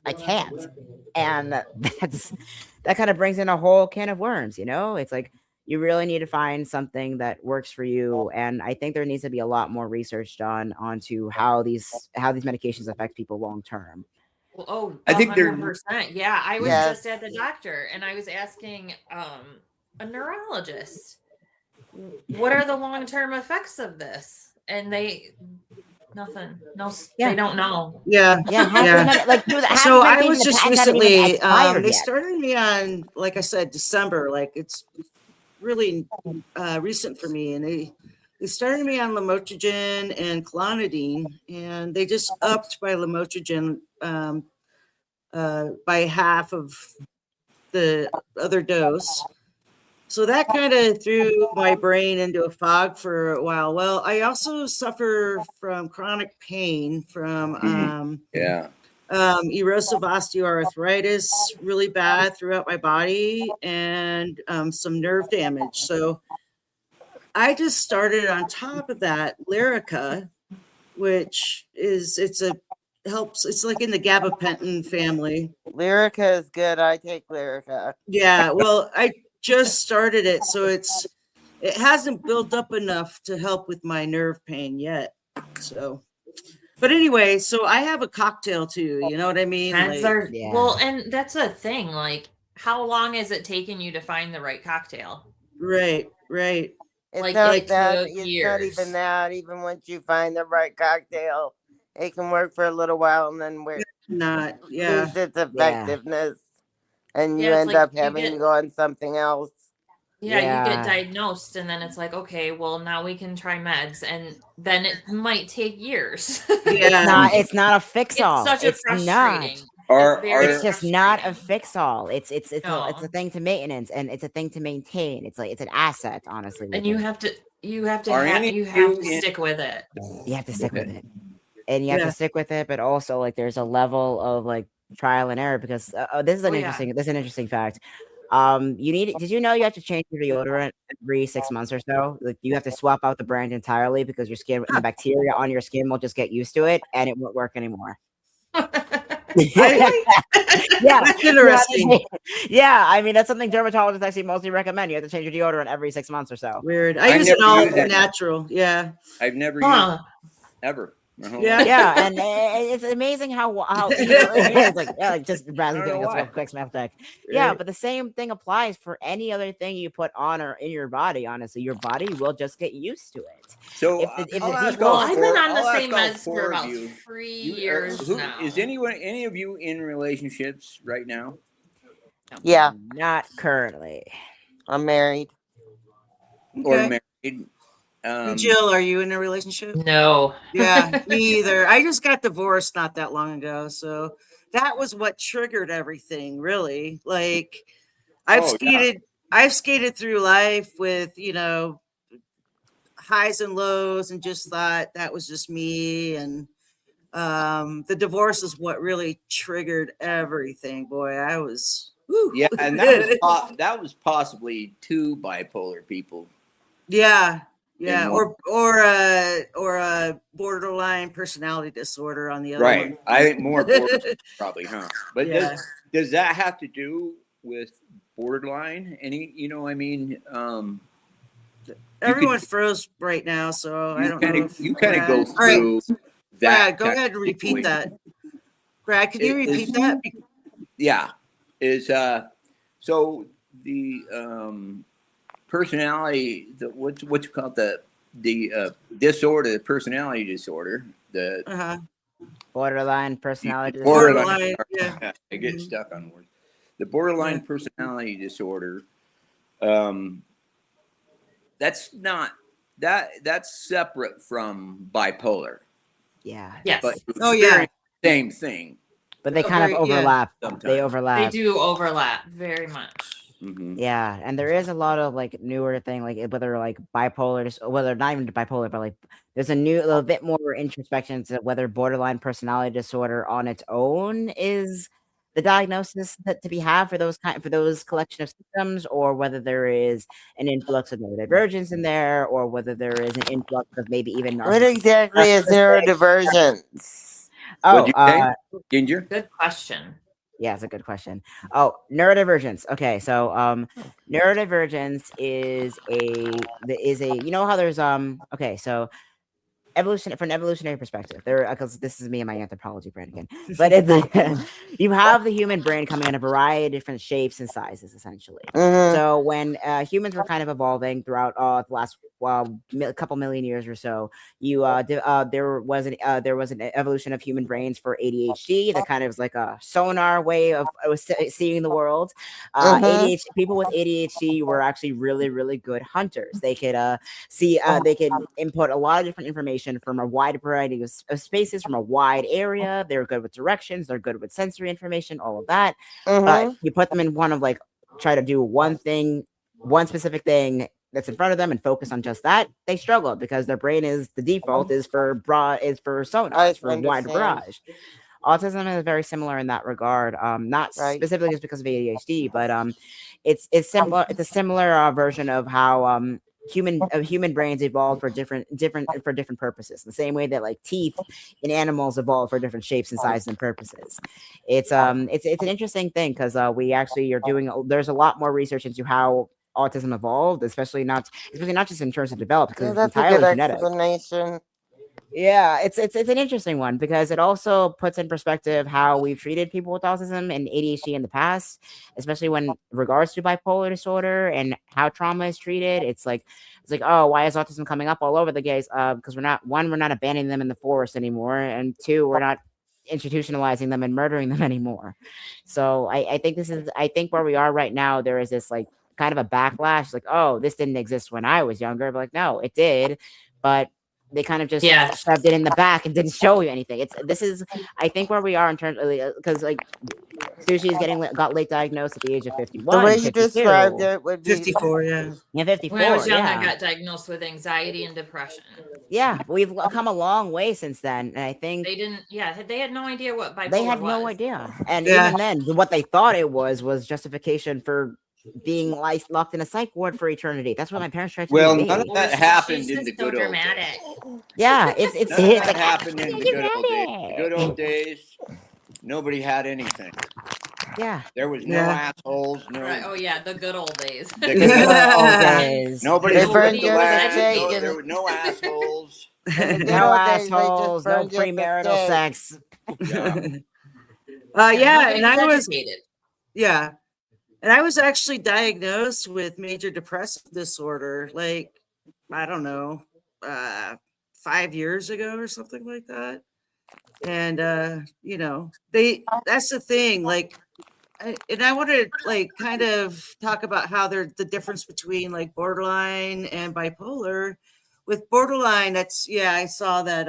[SPEAKER 1] I can't. And that kind of brings in a whole can of worms, you know? It's like you really need to find something that works for you. And I think there needs to be a lot more research done onto how these medications affect people long term.
[SPEAKER 4] Well, oh,
[SPEAKER 5] I think they're
[SPEAKER 4] 100%. Yeah, I was
[SPEAKER 3] Yes.
[SPEAKER 4] just at the doctor and I was asking a neurologist, what are the long-term effects of this? And nothing. No,
[SPEAKER 1] Yeah.
[SPEAKER 4] they don't know.
[SPEAKER 2] Yeah.
[SPEAKER 1] Yeah,
[SPEAKER 2] So I was
[SPEAKER 1] the
[SPEAKER 2] just
[SPEAKER 1] patents haven't even
[SPEAKER 2] recently,
[SPEAKER 1] expired
[SPEAKER 2] they
[SPEAKER 1] yet.
[SPEAKER 2] started me on, like I said, December. Like, it's really recent for me, and they started me on lamotrigine and clonidine, and they just upped by lamotrigine by half of the other dose. So that kind of threw my brain into a fog for a while. Well, I also suffer from chronic pain from
[SPEAKER 5] yeah.
[SPEAKER 2] erosive osteoarthritis, really bad throughout my body, and some nerve damage. So I just started on top of that Lyrica, which helps. It's like in the gabapentin family.
[SPEAKER 3] Lyrica is good. I take Lyrica.
[SPEAKER 2] Yeah, well, I just started it, so it hasn't built up enough to help with my nerve pain yet. So, but anyway, so I have a cocktail too. You know what I mean?
[SPEAKER 4] Meds
[SPEAKER 2] Like,
[SPEAKER 4] are
[SPEAKER 1] Yeah.
[SPEAKER 4] well, and that's a thing. Like, how long is it taking you to find the right cocktail?
[SPEAKER 2] right.
[SPEAKER 3] It's
[SPEAKER 4] Like,
[SPEAKER 3] not
[SPEAKER 4] it
[SPEAKER 3] that.
[SPEAKER 4] took
[SPEAKER 3] It's not
[SPEAKER 4] years.
[SPEAKER 3] even that. Even once you find the right cocktail, it can work for a little while and then
[SPEAKER 2] Not, yeah.
[SPEAKER 3] lose its effectiveness, and you
[SPEAKER 4] Yeah, it's
[SPEAKER 3] end
[SPEAKER 4] like
[SPEAKER 3] up
[SPEAKER 4] you
[SPEAKER 3] having
[SPEAKER 4] get-
[SPEAKER 3] to go on something else.
[SPEAKER 4] Yeah, you
[SPEAKER 1] Yeah.
[SPEAKER 4] get diagnosed, and then it's like, okay, well, now we can try meds, and then it might take years.
[SPEAKER 2] Yeah.
[SPEAKER 1] It's not a fix all.
[SPEAKER 4] It's such a frustrating.
[SPEAKER 1] It's just not a
[SPEAKER 4] frustrating.
[SPEAKER 1] fix all. It's a
[SPEAKER 4] No.
[SPEAKER 1] thing to maintenance, and it's a thing to maintain. It's like it's an asset, honestly.
[SPEAKER 4] And
[SPEAKER 1] with
[SPEAKER 4] you
[SPEAKER 1] it.
[SPEAKER 4] have to
[SPEAKER 5] Are any
[SPEAKER 4] you
[SPEAKER 5] of
[SPEAKER 4] have
[SPEAKER 5] you
[SPEAKER 4] to
[SPEAKER 5] in-
[SPEAKER 4] stick with it.
[SPEAKER 1] You have to stick with
[SPEAKER 5] Okay.
[SPEAKER 1] it, and you have
[SPEAKER 2] Yeah.
[SPEAKER 1] to stick with it. But also, like, there's a level of like trial and error because this is an
[SPEAKER 4] Oh, yeah.
[SPEAKER 1] interesting fact. Did you know you have to change your deodorant every 6 months or so? Like, you have to swap out the brand entirely because your skin, the bacteria on your skin will just get used to it and it won't work anymore.
[SPEAKER 2] Really?
[SPEAKER 1] Yeah,
[SPEAKER 2] That's interesting.
[SPEAKER 1] Yeah, I mean, that's something dermatologists actually mostly recommend. You have to change your deodorant every 6 months or so.
[SPEAKER 2] Weird. I
[SPEAKER 5] I
[SPEAKER 2] use it
[SPEAKER 5] never
[SPEAKER 2] all
[SPEAKER 5] use it.
[SPEAKER 2] natural. Yeah.
[SPEAKER 5] I've never used
[SPEAKER 4] Huh.
[SPEAKER 5] it, ever. my whole
[SPEAKER 2] Yeah.
[SPEAKER 5] life.
[SPEAKER 1] Yeah, and it's amazing how it's like just Bradley
[SPEAKER 5] I don't
[SPEAKER 1] giving
[SPEAKER 5] know
[SPEAKER 1] us a real
[SPEAKER 5] why.
[SPEAKER 1] quick smack deck. Yeah,
[SPEAKER 2] Right.
[SPEAKER 1] but the same thing applies for any other thing you put on or in your body. Honestly, your body will just get used to it.
[SPEAKER 5] So
[SPEAKER 1] If
[SPEAKER 5] I'll
[SPEAKER 1] the
[SPEAKER 5] ask
[SPEAKER 4] Well,
[SPEAKER 5] all
[SPEAKER 1] default,
[SPEAKER 4] I've been on the
[SPEAKER 5] I'll ask
[SPEAKER 4] same
[SPEAKER 5] all
[SPEAKER 4] meds for
[SPEAKER 5] four of
[SPEAKER 4] about
[SPEAKER 5] you.
[SPEAKER 4] 3
[SPEAKER 5] You-
[SPEAKER 4] years now.
[SPEAKER 5] Is any of you in relationships right now?
[SPEAKER 3] Yeah,
[SPEAKER 1] not currently.
[SPEAKER 3] I'm married.
[SPEAKER 5] Or
[SPEAKER 2] Okay.
[SPEAKER 5] married?
[SPEAKER 2] Jill, are you in a relationship?
[SPEAKER 4] No.
[SPEAKER 2] Yeah, me either. I just got divorced not that long ago, so that was what triggered everything, really. Like, I've
[SPEAKER 5] Oh, yeah.
[SPEAKER 2] skated through life with, highs and lows, and just thought that was just me. And the divorce is what really triggered everything. Boy, I was whew.
[SPEAKER 5] Yeah, and that was possibly two bipolar people.
[SPEAKER 2] Yeah,
[SPEAKER 5] In
[SPEAKER 2] or a borderline personality disorder on the other
[SPEAKER 5] Right.
[SPEAKER 2] one.
[SPEAKER 5] I think more borderline probably, huh? But
[SPEAKER 2] Yeah.
[SPEAKER 5] does that have to do with borderline?
[SPEAKER 2] Everyone froze right now, so I don't know.
[SPEAKER 5] You kind of go
[SPEAKER 2] all right.
[SPEAKER 5] through
[SPEAKER 2] Brad, go
[SPEAKER 5] kind
[SPEAKER 2] ahead
[SPEAKER 5] of
[SPEAKER 2] and repeat
[SPEAKER 5] situation
[SPEAKER 2] that. Brad, can you repeat
[SPEAKER 5] is-
[SPEAKER 2] that?
[SPEAKER 5] Yeah, is so the personality, what's it called, the disorder, the personality disorder, the
[SPEAKER 2] Uh-huh.
[SPEAKER 1] Borderline personality disorder.
[SPEAKER 2] Borderline, yeah.
[SPEAKER 5] I get
[SPEAKER 2] Mhm.
[SPEAKER 5] stuck on words. The borderline
[SPEAKER 2] Yeah.
[SPEAKER 5] personality disorder. Um, that's not that's separate from bipolar,
[SPEAKER 1] Yeah,
[SPEAKER 4] Yes,
[SPEAKER 5] but you
[SPEAKER 2] Oh, yeah.
[SPEAKER 5] experience the same thing
[SPEAKER 1] but they
[SPEAKER 2] Oh,
[SPEAKER 1] kind of
[SPEAKER 2] very- yeah.
[SPEAKER 1] overlap.
[SPEAKER 5] sometimes.
[SPEAKER 1] They
[SPEAKER 4] they
[SPEAKER 1] overlap.
[SPEAKER 4] do overlap very much.
[SPEAKER 5] Mhm.
[SPEAKER 1] Yeah, and there is a lot of like newer thing, like whether like bipolar, whether not even bipolar, but like there's a little bit more introspection to whether borderline personality disorder on its own is the diagnosis that to be had for those collection of symptoms, or whether there is an influx of neurodivergence in there, or whether there is an influx of maybe even
[SPEAKER 3] What exactly is neurodivergence?
[SPEAKER 5] What'd you say,
[SPEAKER 1] Oh,
[SPEAKER 5] Ginger?
[SPEAKER 4] Good question.
[SPEAKER 1] yeah, it's a good question. Oh, neurodivergence. Okay, so neurodivergence is you know how there's okay, so evolution from an evolutionary perspective. There, because this is me and my anthropology brain again, but it's like you have the human brain coming in a variety of different shapes and sizes, essentially.
[SPEAKER 3] Mm-hmm.
[SPEAKER 1] So when humans were kind of evolving throughout the last couple million years or so, there was an evolution of human brains for ADHD that kind of was like a sonar way of seeing the world. ADHD people with ADHD were actually really really good hunters. They could they could input a lot of different information from a wide variety of spaces from a wide area. They're good with directions. They're good with sensory information, all of that. But you put them in one of like try to do one thing, one specific thing that's in front of them and focus on just that, they struggle because their brain is the default is for sonar, is for wide barrage. Autism is very similar in that regard. Not specifically just because of ADHD, but it's similar. It's a similar version of how human brains evolved for different purposes. The same way that like teeth in animals evolve for different shapes and sizes and purposes. It's an interesting thing because we actually are doing. There's a lot more research into how autism evolved, especially not just in terms of development, because
[SPEAKER 3] Yeah,
[SPEAKER 1] it's
[SPEAKER 3] that's a
[SPEAKER 1] entirely
[SPEAKER 3] good
[SPEAKER 1] genetic.
[SPEAKER 3] explanation.
[SPEAKER 1] Yeah, it's an interesting one because it also puts in perspective how we've treated people with autism and ADHD in the past, especially when regards to bipolar disorder and how trauma is treated. It's like, oh, why is autism coming up all over the place? Because we're not abandoning them in the forest anymore, and two, we're not institutionalizing them and murdering them anymore. So I think where we are right now, there is this like kind of a backlash, like, oh, this didn't exist when I was younger, but like, no, it did, but they kind of just shoved it in the back and didn't show you anything. I think where we are in terms of because like Sushi got late diagnosed at the age of 51.
[SPEAKER 3] The way you
[SPEAKER 1] 52.
[SPEAKER 3] described it would be
[SPEAKER 2] 54, yeah.
[SPEAKER 1] Yeah, 54.
[SPEAKER 4] When I was young,
[SPEAKER 1] yeah.
[SPEAKER 4] I got diagnosed with anxiety and depression.
[SPEAKER 1] Yeah, we've come a long way since then, and I think
[SPEAKER 4] they didn't. Yeah, they had no idea what bipolar was.
[SPEAKER 1] They had no idea, and even then, what they thought it was justification for being locked in a psych ward for eternity. That's what my parents tried to do.
[SPEAKER 5] Well, none of that happened in the good old days.
[SPEAKER 1] Yeah, it's
[SPEAKER 5] None of that
[SPEAKER 1] like
[SPEAKER 5] happened in the good old days. The good old days, nobody had anything.
[SPEAKER 1] Yeah,
[SPEAKER 5] there was no assholes. No.
[SPEAKER 4] Right. Oh yeah, the good old days.
[SPEAKER 5] The good old
[SPEAKER 1] days.
[SPEAKER 5] Nobody
[SPEAKER 3] They
[SPEAKER 5] smoked
[SPEAKER 3] burned
[SPEAKER 5] the
[SPEAKER 3] you at the
[SPEAKER 5] lag.
[SPEAKER 3] stake
[SPEAKER 5] There were no assholes.
[SPEAKER 1] No assholes. No premarital sex.
[SPEAKER 2] Yeah, and I was
[SPEAKER 4] educated.
[SPEAKER 2] Yeah. And I was actually diagnosed with major depressive disorder, like, I don't know, 5 years ago or something like that. And, you know, that's the thing, like, I want to like kind of talk about how the difference between like borderline and bipolar. With borderline, I saw that,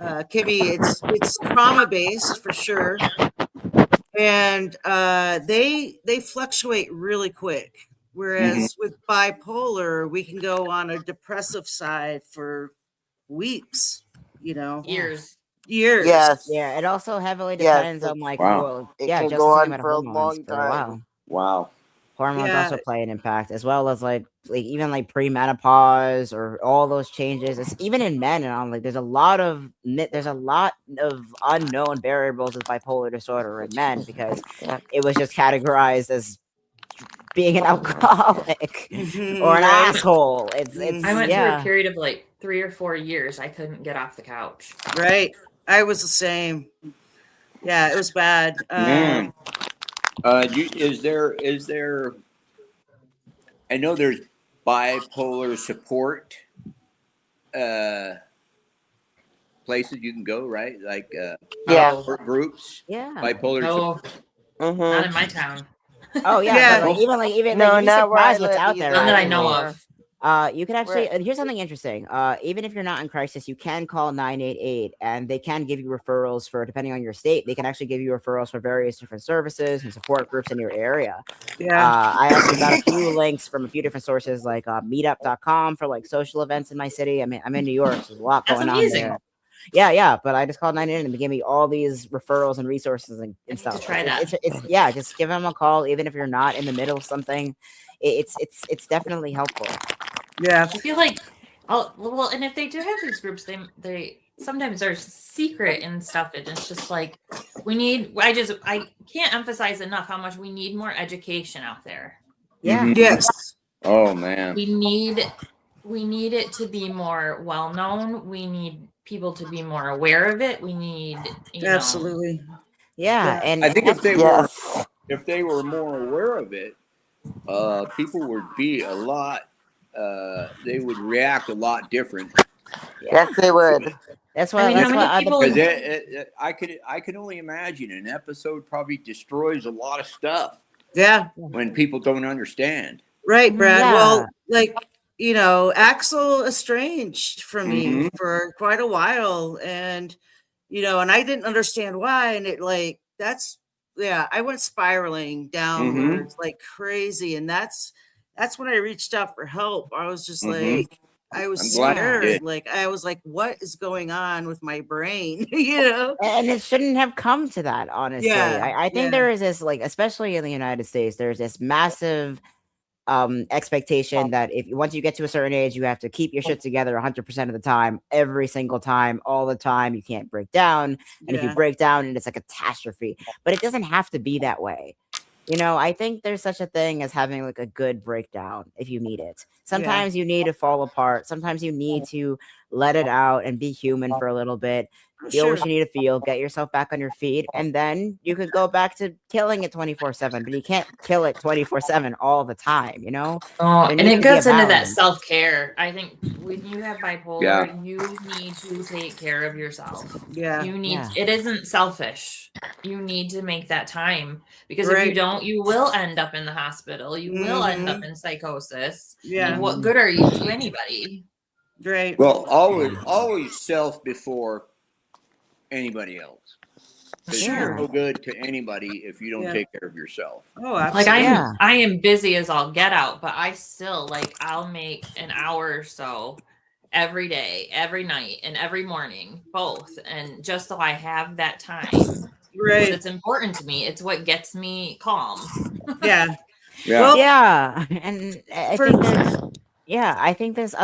[SPEAKER 2] Kimmy, it's trauma based for sure. And they fluctuate really quick, whereas with bipolar we can go on a depressive side for weeks,
[SPEAKER 4] years.
[SPEAKER 3] Yes.
[SPEAKER 1] Yeah, it also heavily depends on like
[SPEAKER 3] it can go on for a long time.
[SPEAKER 5] Wow.
[SPEAKER 1] Hormones also play an impact, as well as like even like premenopause or all those changes. It's even in men, and like there's a lot of unknown variables with bipolar disorder in men because it was just categorized as being an alcoholic or an asshole. I
[SPEAKER 4] went through a period of like 3 or 4 years, I couldn't get off the couch.
[SPEAKER 2] Right. I was the same. Yeah, it was bad.
[SPEAKER 5] Man. Is there, I know there's bipolar support places you can go, right? Like
[SPEAKER 3] Yeah.
[SPEAKER 5] support groups,
[SPEAKER 1] Yeah.
[SPEAKER 5] bipolar support.
[SPEAKER 4] No, not in my town.
[SPEAKER 1] Oh yeah,
[SPEAKER 2] Yeah.
[SPEAKER 1] but even
[SPEAKER 3] No,
[SPEAKER 1] you'd be
[SPEAKER 3] not where I
[SPEAKER 1] surprised what's
[SPEAKER 3] live
[SPEAKER 1] out there.
[SPEAKER 4] None that I
[SPEAKER 3] either
[SPEAKER 4] know
[SPEAKER 3] anymore.
[SPEAKER 4] of.
[SPEAKER 1] You can actually here's something interesting. Even if you're not in crisis, you can call 988, and they can give you referrals for, depending on your state, they can actually give you referrals for various different services and support groups in your area.
[SPEAKER 2] Yeah.
[SPEAKER 1] I actually got a few links from a few different sources, like meetup.com for like social events in my city. I mean, I'm in New York, so there's a lot
[SPEAKER 4] That's
[SPEAKER 1] going on
[SPEAKER 4] amazing.
[SPEAKER 1] there. Yeah, but I just called 988 and they gave me all these referrals and resources and
[SPEAKER 4] I need
[SPEAKER 1] stuff.
[SPEAKER 4] to try that.
[SPEAKER 1] It's just give them a call, even if you're not in the middle of something. It's definitely helpful.
[SPEAKER 2] Yeah.
[SPEAKER 4] I feel like, well, and if they do have these groups, they sometimes are secret and stuff. And it's just like I can't emphasize enough how much we need more education out there.
[SPEAKER 1] Yeah.
[SPEAKER 5] Mhm.
[SPEAKER 2] Yes.
[SPEAKER 5] Oh man.
[SPEAKER 4] We need it to be more well known. We need people to be more aware of it. We need,
[SPEAKER 2] Absolutely.
[SPEAKER 1] Yeah, and
[SPEAKER 5] I think
[SPEAKER 1] that's-
[SPEAKER 5] if they were more aware of it, people would be a lot. They would react a lot different.
[SPEAKER 3] Yes, they would.
[SPEAKER 1] that's why.
[SPEAKER 4] I mean,
[SPEAKER 1] That's
[SPEAKER 4] how
[SPEAKER 1] why
[SPEAKER 4] many people?
[SPEAKER 5] Because I could only imagine an episode probably destroys a lot of stuff
[SPEAKER 2] Yeah.
[SPEAKER 5] when people don't understand.
[SPEAKER 2] Right, Brad.
[SPEAKER 1] Yeah.
[SPEAKER 2] Well, like, Axel estranged from me
[SPEAKER 5] Mhm.
[SPEAKER 2] for quite a while. And, and I didn't understand why. And I went spiraling downwards like crazy. And that's when I reached out for help. I was just
[SPEAKER 5] Mhm.
[SPEAKER 2] like, I was
[SPEAKER 5] I'm glad you
[SPEAKER 2] scared.
[SPEAKER 5] did.
[SPEAKER 2] Like, I was like, what is going on with my brain?
[SPEAKER 1] and it shouldn't have come to that, honestly.
[SPEAKER 2] Yeah,
[SPEAKER 1] I think
[SPEAKER 2] yeah.
[SPEAKER 1] there is this, like, especially in the United States, there's this massive expectation that if once you get to a certain age, you have to keep your shit together 100% of the time, every single time, all the time. You can't break down, and if you
[SPEAKER 2] Yeah.
[SPEAKER 1] break down, and it's a catastrophe. But it doesn't have to be that way. I think there's such a thing as having like a good breakdown if you need it. Sometimes you need to fall apart. Sometimes you need to let it out and be human for a little bit. Feel what
[SPEAKER 2] Sure.
[SPEAKER 1] you need to feel, get yourself back on your feet, and then you could go back to killing it 24/7. But you can't kill it 24/7 all the time,
[SPEAKER 4] Oh,
[SPEAKER 1] There
[SPEAKER 4] and
[SPEAKER 1] needs
[SPEAKER 4] it
[SPEAKER 1] to be a
[SPEAKER 4] goes into that
[SPEAKER 1] balance.
[SPEAKER 4] self-care. I think when you have bipolar,
[SPEAKER 5] Yeah.
[SPEAKER 4] you need to take care of yourself.
[SPEAKER 2] Yeah.
[SPEAKER 4] It isn't selfish. You need to make that time, because if you
[SPEAKER 2] Right.
[SPEAKER 4] don't, you will end up in the hospital. You will end up
[SPEAKER 2] Mhm.
[SPEAKER 4] in psychosis.
[SPEAKER 2] Yeah.
[SPEAKER 4] And what good are you to anybody?
[SPEAKER 2] Right.
[SPEAKER 5] Well, always self before anybody else. Because
[SPEAKER 1] Sure.
[SPEAKER 5] you're no good to anybody if you don't
[SPEAKER 2] Yeah.
[SPEAKER 5] take care of yourself.
[SPEAKER 2] Oh,
[SPEAKER 4] Like
[SPEAKER 2] absolutely.
[SPEAKER 4] I am busy as all get out, but I still I'll make an hour or so every day, every night, and every morning, both, and just so I have that time.
[SPEAKER 2] Right.
[SPEAKER 4] It's important to me. It's what gets me calm.
[SPEAKER 2] Yeah.
[SPEAKER 5] Yeah.
[SPEAKER 2] Well,
[SPEAKER 1] Yeah, and I
[SPEAKER 2] for-
[SPEAKER 1] think there's. Yeah, I think that's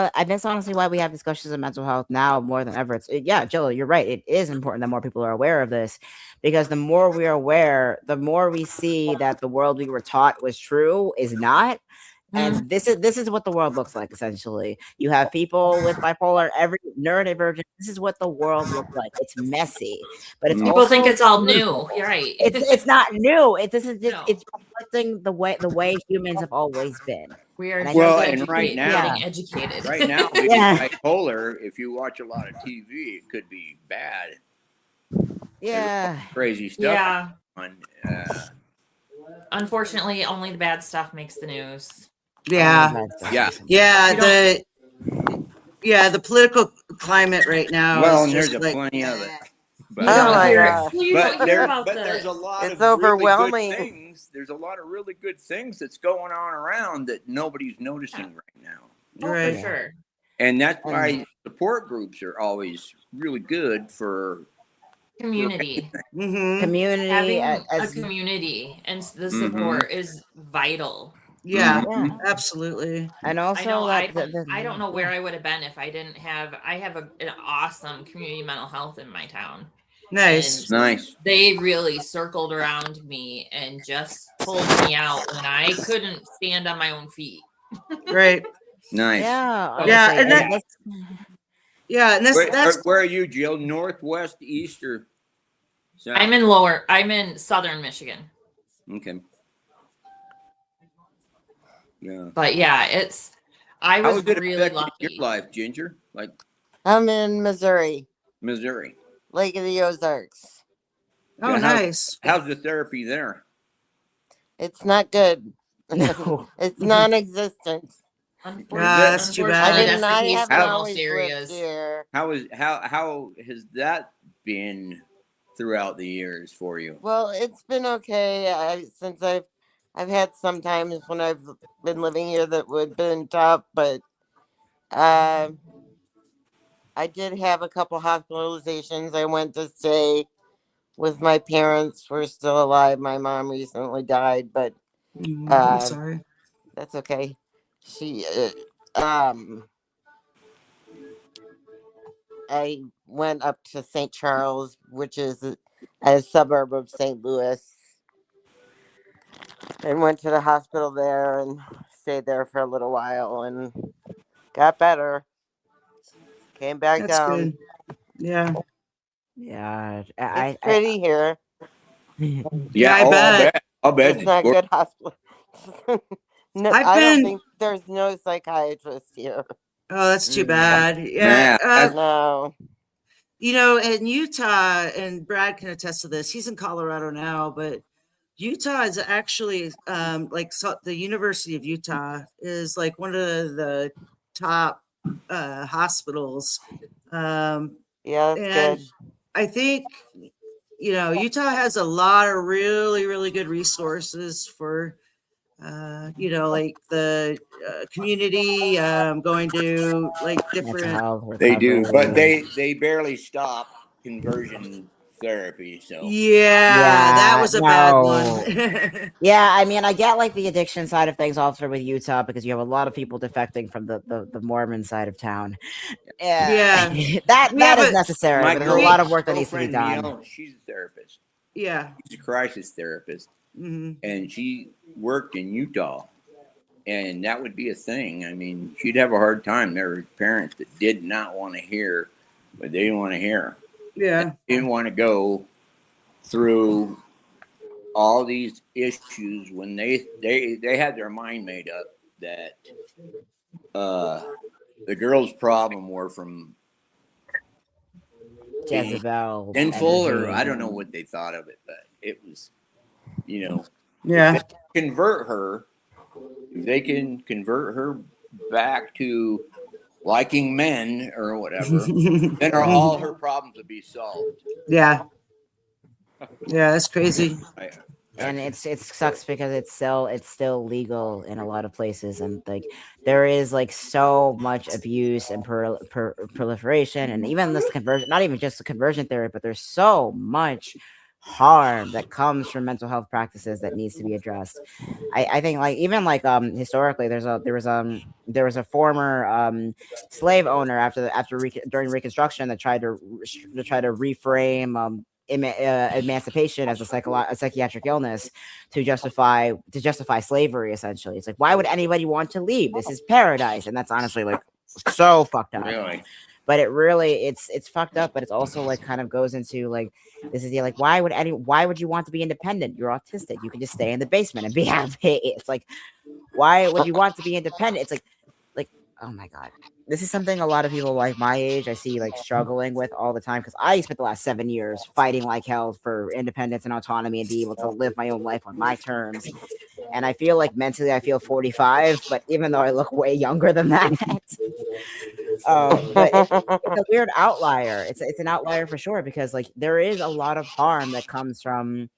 [SPEAKER 1] honestly why we have discussions of mental health now more than ever. Jill, you're right. It is important that more people are aware of this, because the more we are aware, the more we see that the world we were taught was true is not. And this is what the world looks like, essentially. You have people with bipolar, every neurodivergent. This is what the world looks like. It's messy, but it's
[SPEAKER 4] People think
[SPEAKER 1] also
[SPEAKER 4] it's all
[SPEAKER 1] beautiful.
[SPEAKER 4] new. You're right.
[SPEAKER 1] It's not new. This is just
[SPEAKER 4] No.
[SPEAKER 1] it's reflecting the way humans have always been.
[SPEAKER 4] We are
[SPEAKER 1] And I
[SPEAKER 5] Well,
[SPEAKER 1] think
[SPEAKER 5] and right now,
[SPEAKER 4] getting educated.
[SPEAKER 5] right now, being
[SPEAKER 1] Yeah.
[SPEAKER 5] bipolar, if you watch a lot of TV, it could be bad.
[SPEAKER 1] Yeah.
[SPEAKER 5] Crazy stuff.
[SPEAKER 4] Yeah.
[SPEAKER 5] On,
[SPEAKER 4] Unfortunately, only the bad stuff makes the news.
[SPEAKER 2] yeah.
[SPEAKER 5] yeah.
[SPEAKER 2] Yeah.
[SPEAKER 4] You
[SPEAKER 2] The political climate right now.
[SPEAKER 5] Well,
[SPEAKER 2] is
[SPEAKER 5] and there's
[SPEAKER 2] just
[SPEAKER 5] a
[SPEAKER 2] like,
[SPEAKER 5] plenty of it.
[SPEAKER 4] You
[SPEAKER 5] But,
[SPEAKER 4] don't
[SPEAKER 3] my
[SPEAKER 4] hear,
[SPEAKER 3] gosh.
[SPEAKER 4] well, you don't hear about
[SPEAKER 5] there's a lot
[SPEAKER 3] It's
[SPEAKER 5] of
[SPEAKER 3] overwhelming.
[SPEAKER 5] really good things. There's a lot of really good things that's going on around that nobody's noticing right now.
[SPEAKER 4] Oh,
[SPEAKER 2] Right.
[SPEAKER 4] for sure.
[SPEAKER 5] And that's why support groups are always really good for
[SPEAKER 4] Community.
[SPEAKER 2] Mhm.
[SPEAKER 1] Community
[SPEAKER 4] Having a
[SPEAKER 1] as
[SPEAKER 4] community and the support is vital.
[SPEAKER 2] Yeah.
[SPEAKER 1] Yeah.
[SPEAKER 2] Absolutely.
[SPEAKER 1] and
[SPEAKER 4] I
[SPEAKER 1] also
[SPEAKER 4] know
[SPEAKER 1] like
[SPEAKER 4] I don't know where I would have been if I didn't have. I have an awesome community mental health in my town.
[SPEAKER 2] Nice.
[SPEAKER 5] nice.
[SPEAKER 4] They really circled around me and just pulled me out when I couldn't stand on my own feet.
[SPEAKER 2] Right.
[SPEAKER 5] Nice.
[SPEAKER 1] Yeah,
[SPEAKER 2] Yeah,
[SPEAKER 1] honestly,
[SPEAKER 2] and that-
[SPEAKER 1] that's
[SPEAKER 2] Yeah, and that's
[SPEAKER 5] Where are you, Jill? Northwest, east, or south?
[SPEAKER 4] I'm in southern Michigan.
[SPEAKER 5] Okay. Yeah.
[SPEAKER 4] But yeah, I
[SPEAKER 5] How
[SPEAKER 4] was
[SPEAKER 5] has it
[SPEAKER 4] really
[SPEAKER 5] affected your
[SPEAKER 4] lucky.
[SPEAKER 5] life, Ginger? Like
[SPEAKER 3] I'm in Missouri,
[SPEAKER 5] Missouri.
[SPEAKER 3] Lake of the Ozarks.
[SPEAKER 2] oh
[SPEAKER 5] Yeah,
[SPEAKER 2] nice.
[SPEAKER 5] how's the therapy there?
[SPEAKER 3] It's not good.
[SPEAKER 1] No.
[SPEAKER 3] It's non-existent.
[SPEAKER 5] Is it?
[SPEAKER 2] That's too bad.
[SPEAKER 4] That's the
[SPEAKER 3] I
[SPEAKER 4] case
[SPEAKER 3] haven't
[SPEAKER 4] for most
[SPEAKER 3] always lived
[SPEAKER 4] areas.
[SPEAKER 3] here.
[SPEAKER 5] How has that been throughout the years for you?
[SPEAKER 3] Well, it's been okay. Since I've had some times when I've been living here that would have been tough, but uh, I did have a couple hospitalizations. I went to stay with my parents. We're still alive. My mom recently died, but
[SPEAKER 2] I'm sorry.
[SPEAKER 3] that's okay. She I went up to St. Charles, which is a suburb of St. Louis, and went to the hospital there and stayed there for a little while and got better. Came back
[SPEAKER 2] That's
[SPEAKER 3] down.
[SPEAKER 2] good. Yeah.
[SPEAKER 1] Yeah,
[SPEAKER 3] It's pretty here.
[SPEAKER 2] Yeah, I
[SPEAKER 5] Oh,
[SPEAKER 2] bet.
[SPEAKER 5] I'll bet.
[SPEAKER 3] Just not good hospital. No,
[SPEAKER 2] I've
[SPEAKER 3] I don't
[SPEAKER 2] been.
[SPEAKER 3] think there's no psychiatrist here.
[SPEAKER 2] Oh, that's too bad. Yeah.
[SPEAKER 5] Man,
[SPEAKER 3] No.
[SPEAKER 2] In Utah, and Brad can attest to this. He's in Colorado now, but Utah is actually the University of Utah is like one of the top hospitals.
[SPEAKER 3] Yeah, that's
[SPEAKER 2] And
[SPEAKER 3] good.
[SPEAKER 2] I think Utah has a lot of really, really good resources for like the community, going to like
[SPEAKER 1] mental
[SPEAKER 2] different.
[SPEAKER 1] health
[SPEAKER 5] they do, but
[SPEAKER 1] recovery.
[SPEAKER 5] they barely stop conversion therapy. So
[SPEAKER 2] Yeah, that
[SPEAKER 1] Yeah,
[SPEAKER 2] was a bad one.
[SPEAKER 1] no. Yeah, I mean, I get like the addiction side of things also with Utah because you have a lot of people defecting from the Mormon side of town. Yeah,
[SPEAKER 2] Yeah,
[SPEAKER 1] that
[SPEAKER 2] we
[SPEAKER 1] that
[SPEAKER 2] have
[SPEAKER 1] is
[SPEAKER 2] a
[SPEAKER 1] necessary,
[SPEAKER 5] my
[SPEAKER 1] but there's a lot
[SPEAKER 2] we
[SPEAKER 1] of work that needs to be
[SPEAKER 5] girlfriend
[SPEAKER 1] done.
[SPEAKER 5] Neil, she's a therapist.
[SPEAKER 2] yeah.
[SPEAKER 5] She's a crisis therapist,
[SPEAKER 2] Hmm.
[SPEAKER 5] and she worked in Utah, and that would be a thing. I mean, she'd have a hard time. There were parents that did not want to hear what they didn't want to hear.
[SPEAKER 2] Yeah.
[SPEAKER 5] Didn't want to go through all these issues when they had their mind made up that the girl's problem were from being
[SPEAKER 1] Jezebel
[SPEAKER 5] sinful, or I
[SPEAKER 1] energy.
[SPEAKER 5] don't know what they thought of it, but it was, if
[SPEAKER 2] Yeah.
[SPEAKER 5] they convert her, if they can convert her back to liking men or whatever, then all her problems would be solved.
[SPEAKER 2] Yeah. Yeah, that's crazy.
[SPEAKER 1] And it sucks because it's still legal in a lot of places, and like there is like so much abuse and proliferation, and even this conversion, not even just the conversion theory, but there's so much harm that comes from mental health practices that needs to be addressed. I think like even like historically there was a former slave owner during Reconstruction that tried to reframe emancipation as a psychiatric illness to justify slavery. Essentially, it's like, why would anybody want to leave? This is paradise, and that's honestly like so fucked up.
[SPEAKER 5] Really?
[SPEAKER 1] But it really it's fucked up. But it's also like kind of goes into like this is like why would you want to be independent? You're autistic. You can just stay in the basement and be happy. It's like, why would you want to be independent? It's like oh my god, this is something a lot of people like my age I see like struggling with all the time, because I spent the last 7 years fighting like hell for independence and autonomy and be able to live my own life on my terms. And I feel like mentally I feel 45, but even though I look way younger than that, but it's a weird outlier. It's an outlier for sure, because like there is a lot of harm that comes from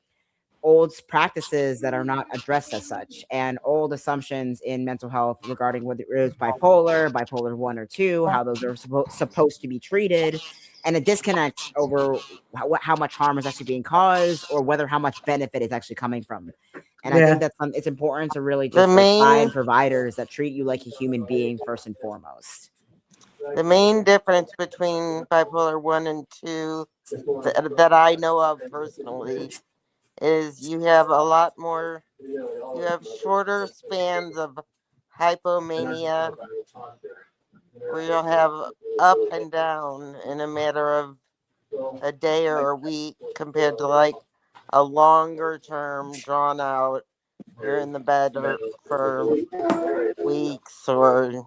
[SPEAKER 1] old practices that are not addressed as such, and old assumptions in mental health regarding whether it is bipolar 1 or 2, how those are supposed to be treated, and a disconnect over how much harm is actually being caused, or whether how much benefit is actually coming from. And I think that it's important to really just find providers that treat you like a human being first and foremost.
[SPEAKER 3] The main difference between bipolar 1 and 2 that I know of personally is you have a lot more, you have shorter spans of hypomania where you'll have up and down in a matter of a day or a week compared to like a longer term drawn out. You're in the bed for weeks or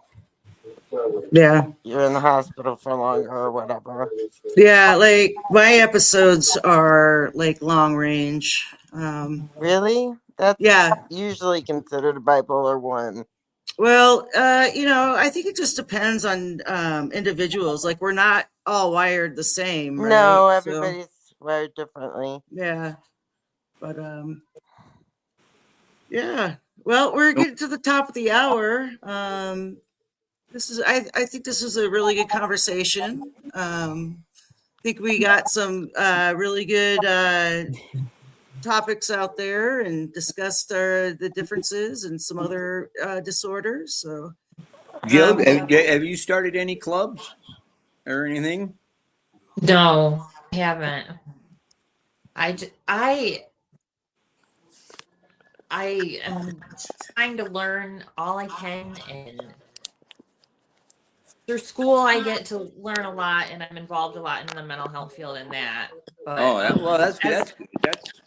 [SPEAKER 2] Yeah.
[SPEAKER 3] you're in the hospital for longer or whatever.
[SPEAKER 2] Yeah, like my episodes are like long range.
[SPEAKER 3] Really? That's
[SPEAKER 2] Yeah.
[SPEAKER 3] usually considered a bipolar 1.
[SPEAKER 2] Well, I think it just depends on individuals. Like we're not all wired the same, right?
[SPEAKER 3] No,
[SPEAKER 2] So
[SPEAKER 3] everybody's wired differently.
[SPEAKER 2] yeah. But yeah. Well, we're getting to the top of the hour. I think this is a really good conversation. I think we got some really good topics out there and discussed the differences and some other disorders. So,
[SPEAKER 5] Jill, have you started any clubs or anything?
[SPEAKER 4] No, I haven't. I am trying to learn all I can, and through school I get to learn a lot, and I'm involved a lot in the mental health field in that. But
[SPEAKER 5] That's good. That's good.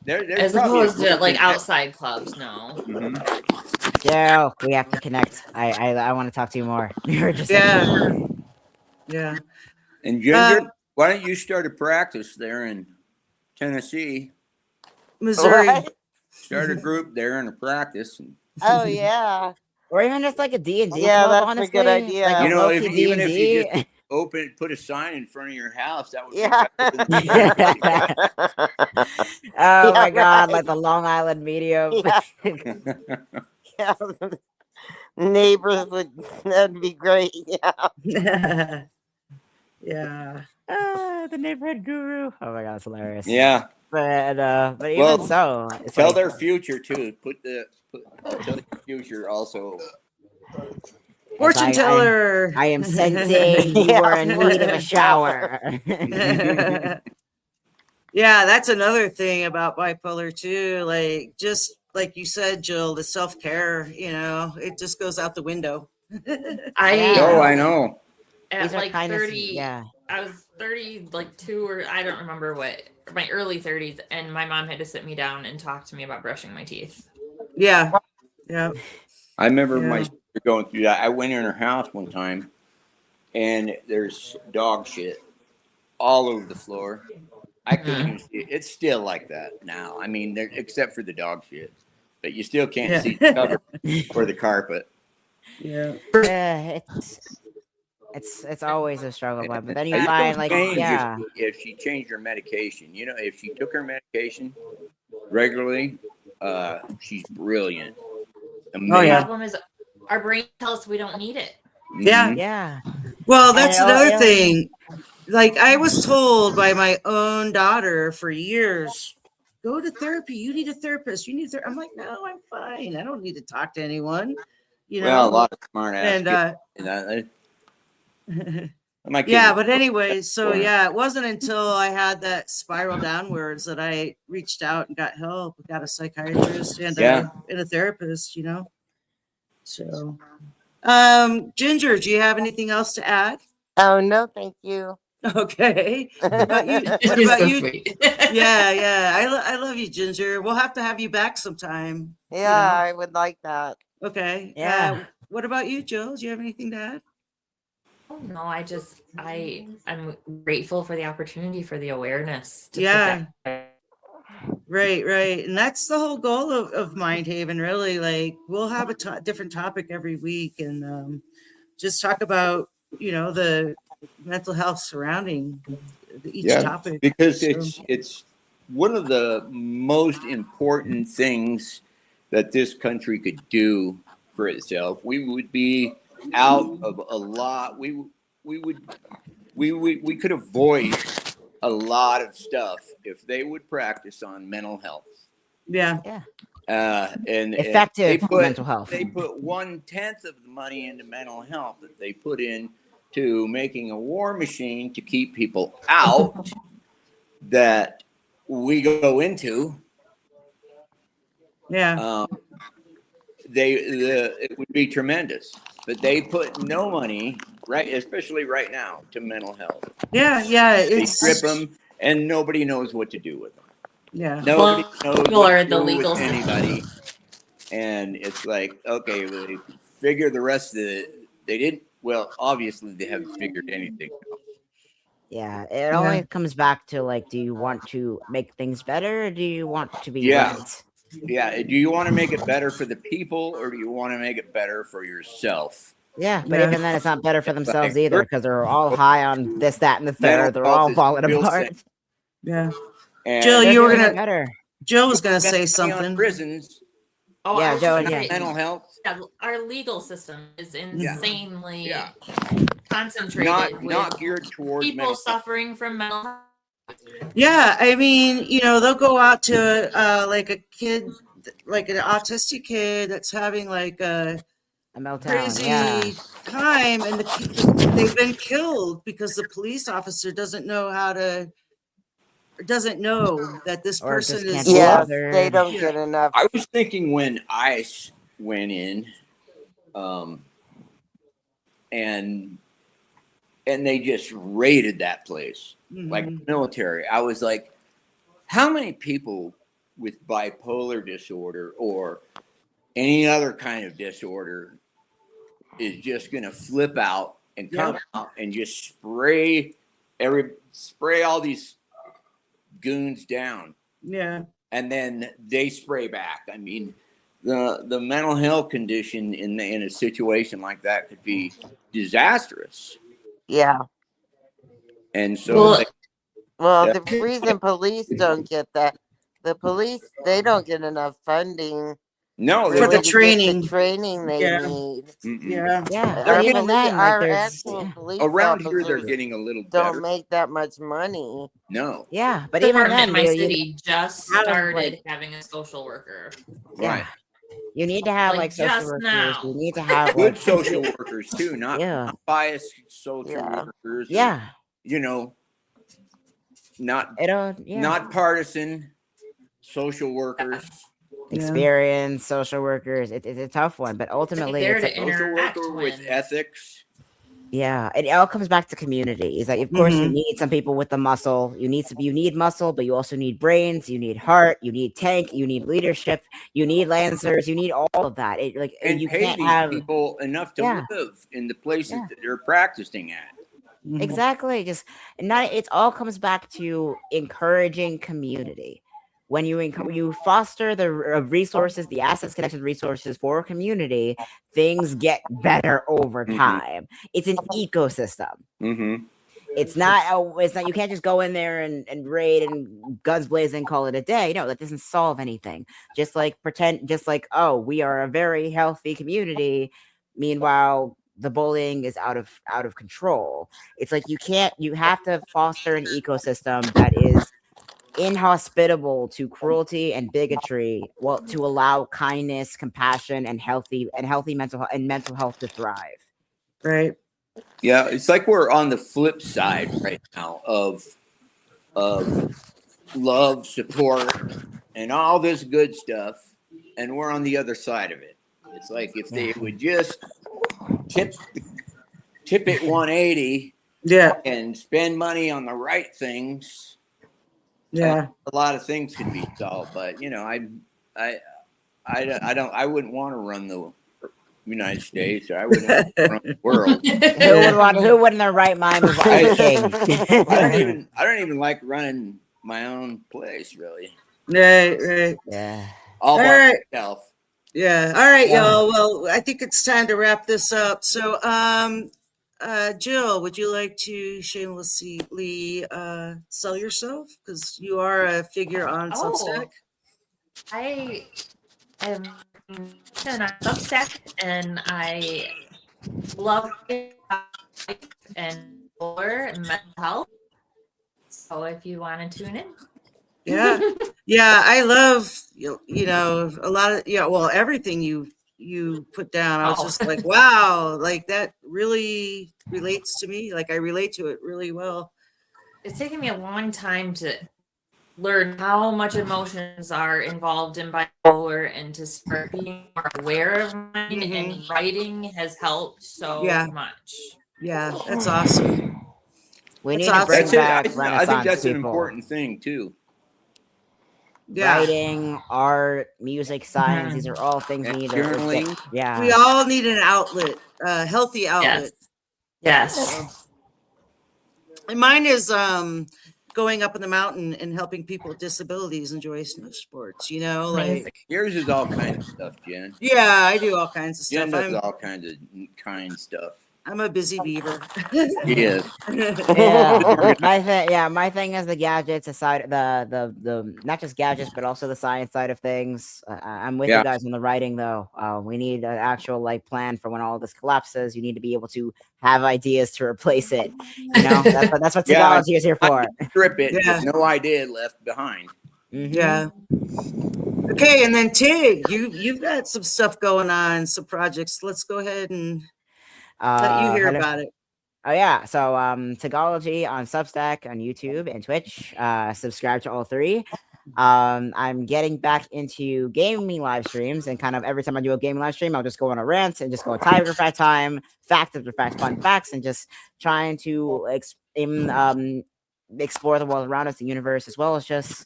[SPEAKER 5] There's
[SPEAKER 4] as
[SPEAKER 5] probably a
[SPEAKER 4] opposed to
[SPEAKER 5] group
[SPEAKER 4] like
[SPEAKER 5] in-
[SPEAKER 4] outside clubs, no.
[SPEAKER 5] Mhm.
[SPEAKER 1] Joe, we have to connect. I want to talk to you more. You're just
[SPEAKER 2] yeah. Yeah.
[SPEAKER 5] And Ginger, why don't you start a practice there in Tennessee?
[SPEAKER 2] Missouri.
[SPEAKER 3] What?
[SPEAKER 5] Start a group there and a practice. And,
[SPEAKER 3] Oh yeah.
[SPEAKER 1] or even just like a D&D
[SPEAKER 3] Yeah,
[SPEAKER 1] club,
[SPEAKER 3] that's a good
[SPEAKER 1] honestly. Like
[SPEAKER 3] idea.
[SPEAKER 1] a
[SPEAKER 5] you know,
[SPEAKER 1] low-key
[SPEAKER 5] even if you
[SPEAKER 1] D&D.
[SPEAKER 5] just put a sign in front of your house, that would
[SPEAKER 3] Yeah.
[SPEAKER 5] be better than
[SPEAKER 1] Oh
[SPEAKER 3] Yeah,
[SPEAKER 1] my god,
[SPEAKER 3] right.
[SPEAKER 1] like the Long Island medium.
[SPEAKER 3] Yeah. Yeah. Neighbors would, that'd be great. Yeah.
[SPEAKER 2] Yeah.
[SPEAKER 1] The neighborhood guru. Oh my god, that's hilarious.
[SPEAKER 5] Yeah.
[SPEAKER 1] But even
[SPEAKER 5] Well,
[SPEAKER 1] so, it's
[SPEAKER 5] tell
[SPEAKER 1] like
[SPEAKER 5] their future too. Tell their future also.
[SPEAKER 2] Fortune teller.
[SPEAKER 1] I am sensing you
[SPEAKER 3] Yeah,
[SPEAKER 1] were in need of a
[SPEAKER 3] fortune
[SPEAKER 1] shower.
[SPEAKER 2] Yeah, that's another thing about bipolar too. Like just like you said, Jill, the self-care, it just goes out the window.
[SPEAKER 1] Yeah.
[SPEAKER 5] Oh, I know.
[SPEAKER 4] At
[SPEAKER 1] These are
[SPEAKER 4] like
[SPEAKER 1] kind of
[SPEAKER 4] 30,
[SPEAKER 1] yeah.
[SPEAKER 4] I was 30, like 2 or I don't remember what, my early 30s, and my mom had to sit me down and talk to me about brushing my teeth.
[SPEAKER 2] Yeah. Yeah.
[SPEAKER 5] I remember
[SPEAKER 2] Yeah.
[SPEAKER 5] my sister going through that. I went in her house one time, and there's dog shit all over the floor. I couldn't even see it. It's still like that now. I mean, except for the dog shit, but you still can't
[SPEAKER 2] Yeah.
[SPEAKER 5] see the cover or the carpet.
[SPEAKER 2] Yeah.
[SPEAKER 1] It's always a struggle, but then you
[SPEAKER 5] It
[SPEAKER 1] find
[SPEAKER 5] don't
[SPEAKER 1] like
[SPEAKER 5] change
[SPEAKER 1] yeah.
[SPEAKER 5] if she changed her medication. You know, if she took her medication regularly, she's brilliant. Amazing.
[SPEAKER 2] Oh,
[SPEAKER 4] The
[SPEAKER 2] yeah.
[SPEAKER 4] problem is our brain tells us we don't need it.
[SPEAKER 2] Yeah.
[SPEAKER 1] Yeah.
[SPEAKER 2] Well, that's
[SPEAKER 1] And
[SPEAKER 2] another thing. Like I was told by my own daughter for years, go to therapy. You need a therapist. You need I'm like, no, I'm fine. I don't need to talk to anyone.
[SPEAKER 5] Well, a lot of smart ass
[SPEAKER 2] And
[SPEAKER 5] my kids
[SPEAKER 2] yeah,
[SPEAKER 5] are-
[SPEAKER 2] but anyway, so
[SPEAKER 5] Yeah.
[SPEAKER 2] yeah, it wasn't until I had that spiral downwards that I reached out and got help, got a psychiatrist and a therapist, So Ginger, do you have anything else to add?
[SPEAKER 3] Oh no, thank you.
[SPEAKER 2] Okay. What about you? What
[SPEAKER 4] You're
[SPEAKER 2] about
[SPEAKER 4] so
[SPEAKER 2] you?
[SPEAKER 4] sweet.
[SPEAKER 2] Yeah. I love you, Ginger. We'll have to have you back sometime.
[SPEAKER 3] Yeah, I would like that.
[SPEAKER 2] Okay.
[SPEAKER 1] Yeah.
[SPEAKER 2] What about you, Jill? Do you have anything to add?
[SPEAKER 4] No, I'm grateful for the opportunity, for the awareness.
[SPEAKER 2] Yeah. Right. And that's the whole goal of Mind Haven, really. Like, we'll have a different topic every week and just talk about, the mental health surrounding each topic.
[SPEAKER 5] Because it's one of the most important things that this country could do for itself. We would be out of a lot. We could avoid a lot of stuff if they would practice on mental health.
[SPEAKER 2] Yeah.
[SPEAKER 5] And
[SPEAKER 1] Effective mental health.
[SPEAKER 5] They put 1/10 of the money into mental health that they put in to making a war machine to keep people out that we go into.
[SPEAKER 2] Yeah.
[SPEAKER 5] It would be tremendous. but they put no money, right, especially right now, to mental health.
[SPEAKER 2] Yeah,
[SPEAKER 5] They
[SPEAKER 2] it's
[SPEAKER 5] strip them, and nobody knows what to do with them.
[SPEAKER 2] yeah.
[SPEAKER 5] Nobody knows what
[SPEAKER 4] Or
[SPEAKER 5] to
[SPEAKER 4] the
[SPEAKER 5] do with
[SPEAKER 4] legal
[SPEAKER 5] anybody. And it's like, okay, well, they figure the rest of it. They didn't. Well, obviously, they haven't figured anything out.
[SPEAKER 1] Yeah, it only comes back to like, do you want to make things better or do you want to be
[SPEAKER 5] Yeah.
[SPEAKER 1] right?
[SPEAKER 5] Yeah. Do you want to make it better for the people, or do you want to make it better for yourself?
[SPEAKER 1] Yeah, but
[SPEAKER 2] Yeah.
[SPEAKER 1] even then, it's not better for themselves
[SPEAKER 5] Like,
[SPEAKER 1] either because they're all high on this, that, and the
[SPEAKER 5] mental
[SPEAKER 1] third. They're
[SPEAKER 5] health
[SPEAKER 1] all
[SPEAKER 5] is
[SPEAKER 1] falling
[SPEAKER 5] real
[SPEAKER 1] apart.
[SPEAKER 5] thing.
[SPEAKER 2] Yeah.
[SPEAKER 5] And
[SPEAKER 2] Jill,
[SPEAKER 1] They're
[SPEAKER 2] you were
[SPEAKER 1] doing it
[SPEAKER 2] gonna
[SPEAKER 1] better.
[SPEAKER 2] Jill was gonna say
[SPEAKER 5] spend money on
[SPEAKER 2] something.
[SPEAKER 5] prisons,
[SPEAKER 4] Oh,
[SPEAKER 1] Yeah,
[SPEAKER 4] I was
[SPEAKER 1] Joe,
[SPEAKER 4] just gonna
[SPEAKER 1] yeah.
[SPEAKER 4] say,
[SPEAKER 5] mental health,
[SPEAKER 4] our legal system is insanely
[SPEAKER 5] yeah,
[SPEAKER 4] concentrated with
[SPEAKER 5] not geared towards
[SPEAKER 4] people
[SPEAKER 5] mental health.
[SPEAKER 4] suffering from mental health.
[SPEAKER 2] Yeah, I mean, they'll go out to like a kid, like an autistic kid that's having like a
[SPEAKER 1] A meltdown.
[SPEAKER 2] crazy
[SPEAKER 1] Yeah.
[SPEAKER 2] time, and they've been killed because the police officer doesn't know that this
[SPEAKER 1] Or
[SPEAKER 2] person
[SPEAKER 1] just
[SPEAKER 2] is.
[SPEAKER 1] can't be
[SPEAKER 3] Yes,
[SPEAKER 1] bothered.
[SPEAKER 3] they don't
[SPEAKER 2] Yeah.
[SPEAKER 3] get enough.
[SPEAKER 5] I was thinking when ICE went in, and they just raided that place like
[SPEAKER 2] Mhm.
[SPEAKER 5] military. I was like, how many people with bipolar disorder or any other kind of disorder is just going to flip out and come out and just spray all these goons down,
[SPEAKER 2] Yeah.
[SPEAKER 5] and then they spray back. I mean, the mental health condition in a situation like that could be disastrous.
[SPEAKER 3] Yeah.
[SPEAKER 5] And so,
[SPEAKER 4] Well,
[SPEAKER 3] Well,
[SPEAKER 5] Yeah.
[SPEAKER 3] the reason police don't get that, the police, they don't get enough funding
[SPEAKER 5] no,
[SPEAKER 2] For
[SPEAKER 5] they
[SPEAKER 2] the
[SPEAKER 3] really
[SPEAKER 5] don't.
[SPEAKER 3] to
[SPEAKER 2] training.
[SPEAKER 3] get the training they
[SPEAKER 2] Yeah.
[SPEAKER 3] need.
[SPEAKER 2] Yeah.
[SPEAKER 1] Yeah, but
[SPEAKER 3] Our,
[SPEAKER 1] even then, like,
[SPEAKER 3] our
[SPEAKER 1] there's
[SPEAKER 3] actual police
[SPEAKER 5] Around here, they're
[SPEAKER 3] officers
[SPEAKER 5] getting a little
[SPEAKER 3] don't
[SPEAKER 5] better.
[SPEAKER 3] make that much money.
[SPEAKER 5] No,
[SPEAKER 1] yeah, but
[SPEAKER 4] the
[SPEAKER 1] even
[SPEAKER 4] department
[SPEAKER 1] then,
[SPEAKER 4] in my
[SPEAKER 1] you
[SPEAKER 4] city just
[SPEAKER 2] Have,
[SPEAKER 4] started
[SPEAKER 2] like-
[SPEAKER 4] having a social worker.
[SPEAKER 5] right.
[SPEAKER 1] you need to have
[SPEAKER 4] Like,
[SPEAKER 1] like social
[SPEAKER 4] just
[SPEAKER 1] workers.
[SPEAKER 4] now.
[SPEAKER 1] You need to have
[SPEAKER 5] Good
[SPEAKER 1] like
[SPEAKER 5] social workers too, not
[SPEAKER 1] Yeah.
[SPEAKER 5] biased social
[SPEAKER 3] Yeah.
[SPEAKER 5] workers. or,
[SPEAKER 1] yeah,
[SPEAKER 5] not
[SPEAKER 1] not
[SPEAKER 5] partisan social workers.
[SPEAKER 1] experienced social workers. It's a tough one, but ultimately,
[SPEAKER 4] there
[SPEAKER 1] it's
[SPEAKER 4] to
[SPEAKER 1] like,
[SPEAKER 5] Social
[SPEAKER 4] interact
[SPEAKER 5] worker with
[SPEAKER 4] when
[SPEAKER 5] ethics.
[SPEAKER 1] yeah, it all comes back to community. It's like, of course, you
[SPEAKER 2] Mhm.
[SPEAKER 1] need some people with the muscle. You need muscle, but you also need brains. You need heart. You need tank. You need leadership. You need lancers. You need all of that. It like
[SPEAKER 5] And
[SPEAKER 1] you
[SPEAKER 5] pay
[SPEAKER 1] can't
[SPEAKER 5] these
[SPEAKER 1] have
[SPEAKER 5] people enough to
[SPEAKER 1] Yeah.
[SPEAKER 5] live in the places
[SPEAKER 1] Yeah.
[SPEAKER 5] that they're practicing at.
[SPEAKER 2] Mhm.
[SPEAKER 1] exactly just not. It all comes back to encouraging community. When you foster the resources, the assets, connected resources for a community, things get better over
[SPEAKER 5] Mhm.
[SPEAKER 1] time. It's an ecosystem.
[SPEAKER 5] Mm-hmm.
[SPEAKER 1] It's not. You can't just go in there and raid and guns blazing, call it a day. No, that doesn't solve anything. Just like oh, we are a very healthy community. Meanwhile, the bullying is out of control. It's like you have to foster an ecosystem that is inhospitable to cruelty and bigotry, well, to allow kindness, compassion, and healthy mental health to thrive.
[SPEAKER 2] Right.
[SPEAKER 5] Yeah, it's like we're on the flip side right now of love, support, and all this good stuff, and we're on the other side of it. It's like if they would just tip it 180
[SPEAKER 2] Yeah.
[SPEAKER 5] and spend money on the right things,
[SPEAKER 2] Yeah.
[SPEAKER 5] a lot of things could be solved. But I wouldn't want to run the United States, or I wouldn't want to run the world.
[SPEAKER 1] Who would in their right mind move on to king?
[SPEAKER 5] I don't even like running my own place, really.
[SPEAKER 2] Right.
[SPEAKER 1] Yeah.
[SPEAKER 5] All by
[SPEAKER 2] right.
[SPEAKER 5] myself.
[SPEAKER 2] Yeah. All right, y'all. Well, I think it's time to wrap this up. So, Jill, would you like to shamelessly sell yourself? Because you are a figure on Substack.
[SPEAKER 4] I am on Substack, and I love life and mental health. So if you want to tune in.
[SPEAKER 2] Yeah. Yeah. I love, a lot of, everything you put down. I was just like, wow, like that really relates to me. Like I relate to it really well.
[SPEAKER 4] It's taken me a long time to learn how much emotions are involved in bipolar and to start being more aware of mine. And writing has helped so much.
[SPEAKER 2] Yeah, that's awesome.
[SPEAKER 1] We
[SPEAKER 2] That's
[SPEAKER 1] need to bring
[SPEAKER 5] That's it.
[SPEAKER 1] back
[SPEAKER 5] I think
[SPEAKER 1] Renaissance
[SPEAKER 5] that's an
[SPEAKER 1] people.
[SPEAKER 5] important thing too.
[SPEAKER 2] Yeah.
[SPEAKER 1] Writing, art, music, science, these are all things we need to
[SPEAKER 5] Journaling.
[SPEAKER 1] yeah.
[SPEAKER 2] We all need an outlet, a healthy outlet.
[SPEAKER 4] Yes.
[SPEAKER 2] And mine is going up in the mountain and helping people with disabilities enjoy snow sports, you know,
[SPEAKER 4] Amazing.
[SPEAKER 2] like
[SPEAKER 5] Yours is all kinds of stuff, Jen.
[SPEAKER 2] yeah, I do all kinds of
[SPEAKER 5] Jen
[SPEAKER 2] stuff.
[SPEAKER 5] does all kinds of kind stuff.
[SPEAKER 2] I'm a busy beaver.
[SPEAKER 5] Yes.
[SPEAKER 1] Yeah, my thing is the gadgets aside, the not just gadgets, but also the science side of things. I'm with you guys on the writing, though. We need an actual like plan for when all this collapses. You need to be able to have ideas to replace it. You know, that's what technology is here for.
[SPEAKER 5] Strip it, with no idea left behind.
[SPEAKER 2] Yeah. Okay, and then Tig, you've got some stuff going on, some projects. Let's go ahead and let you hear about it.
[SPEAKER 1] Oh yeah, so Tigology on Substack, on YouTube, and Twitch. Subscribe to all three. I'm getting back into gaming live streams, and kind of every time I do a gaming live stream, I'll just go on a rant and just go time after fact time, fact after fact, fun facts, and just trying to explore the world around us, the universe, as well as just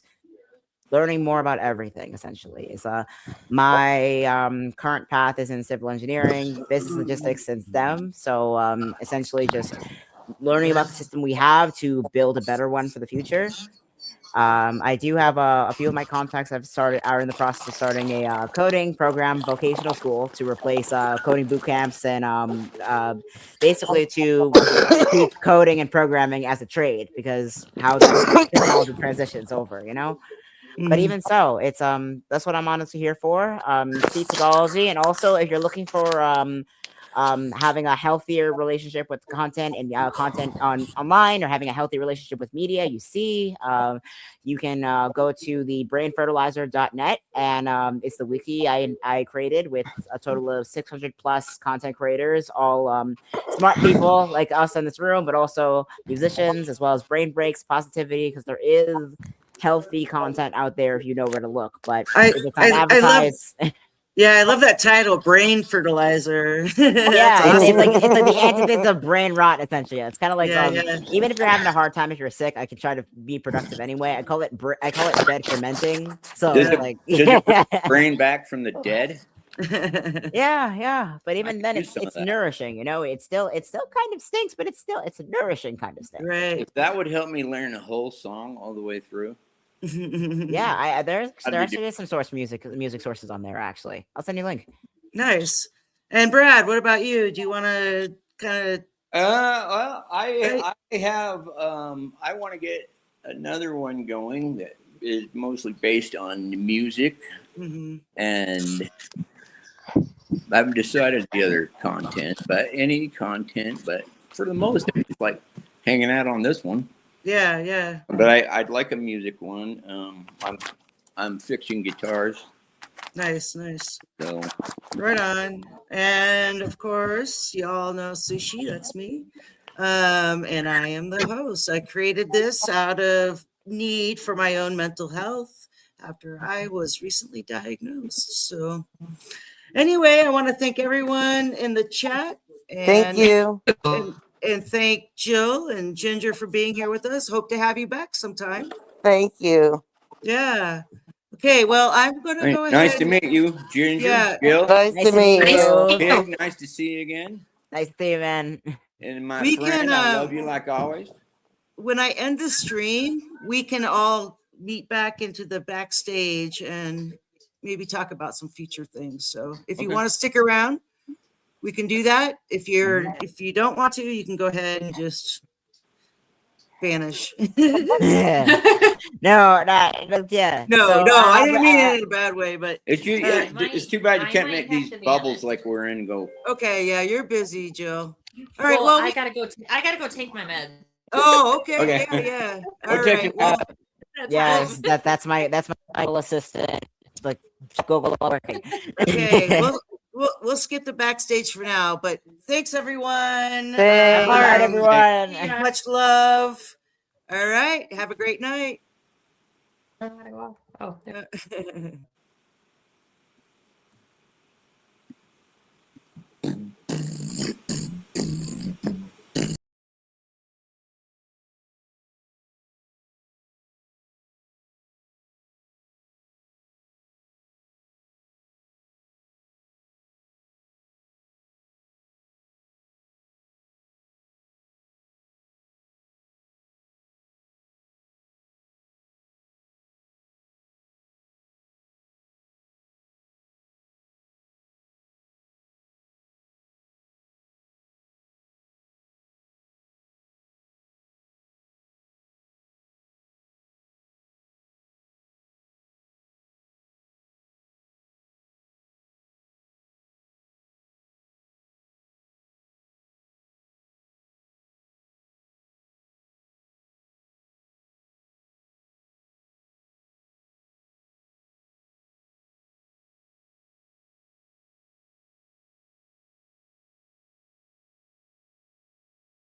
[SPEAKER 1] learning more about everything. Essentially, is my current path is in civil engineering, business logistics, and STEM. So essentially, just learning about the system we have to build a better one for the future. I do have a few of my contacts are in the process of starting a coding program, vocational school, to replace coding boot camps and basically to keep coding and programming as a trade, because how the technology transitions over, you know. But even so, it's that's what I'm honestly here for. See technology, and also if you're looking for having a healthier relationship with content and content online, or having a healthy relationship with media, you can go to the brainfertilizer.net, and it's the wiki I created with a total of 600 plus content creators, all smart people like us in this room, but also musicians, as well as brain breaks, positivity, because there is healthy content out there if you know where to look. But if it's not advertised.
[SPEAKER 2] I love that title, brain fertilizer.
[SPEAKER 1] Yeah, it's like the antithesis of brain rot, essentially. It's kind of like even if you're having a hard time, if you're sick, I can try to be productive anyway. I call it bed fermenting. So
[SPEAKER 5] does it bring brain back from the dead?
[SPEAKER 1] Yeah. But even then, it's nourishing. You know, it still kind of stinks, but it's a nourishing kind of stink.
[SPEAKER 2] Right.
[SPEAKER 5] If that would help me learn a whole song all the way through.
[SPEAKER 1] Yeah, there actually is some music sources on there. Actually, I'll send you a link.
[SPEAKER 2] Nice. And Brad, what about you? Do you want to kind of?
[SPEAKER 5] Well, I have I want to get another one going that is mostly based on music, and I haven't decided the other content, but any content. But for the most, it's like hanging out on this one.
[SPEAKER 2] Yeah.
[SPEAKER 5] But I'd like a music one. I'm fixing guitars.
[SPEAKER 2] Nice.
[SPEAKER 5] So
[SPEAKER 2] right on. And of course, y'all know Sushi. That's me. And I am the host. I created this out of need for my own mental health after I was recently diagnosed. So anyway, I want to thank everyone in the chat.
[SPEAKER 3] Thank you.
[SPEAKER 2] And thank Jill and Ginger for being here with us. Hope to have you back sometime.
[SPEAKER 3] Thank you.
[SPEAKER 2] Yeah. Okay, well, I'm going to go ahead.
[SPEAKER 5] Nice to meet you, Ginger.
[SPEAKER 2] Yeah.
[SPEAKER 5] Jill.
[SPEAKER 3] Nice to meet you.
[SPEAKER 5] Tig, nice to see you again.
[SPEAKER 1] Nice to see you, man.
[SPEAKER 5] And my friend, I love you like always.
[SPEAKER 2] When I end the stream, we can all meet back into the backstage and maybe talk about some future things. So if you want to stick around, we can do that. If you don't want to, you can go ahead and just vanish.
[SPEAKER 1] No, I
[SPEAKER 2] didn't mean it in a bad way, but
[SPEAKER 5] it's too bad you can't make these bubbles like we're in go.
[SPEAKER 2] Okay, yeah, you're busy, Jill. All right,
[SPEAKER 4] well, I gotta go take my med.
[SPEAKER 2] Oh, okay. Yeah. All right. Well,
[SPEAKER 1] yes, that's my assistant. Like Google working.
[SPEAKER 2] Okay, we'll skip the backstage for now, but thanks everyone.
[SPEAKER 3] Thanks.
[SPEAKER 1] All right, everyone.
[SPEAKER 2] Much love. All right, have a great night.
[SPEAKER 4] I don't know how to go off. Oh, there.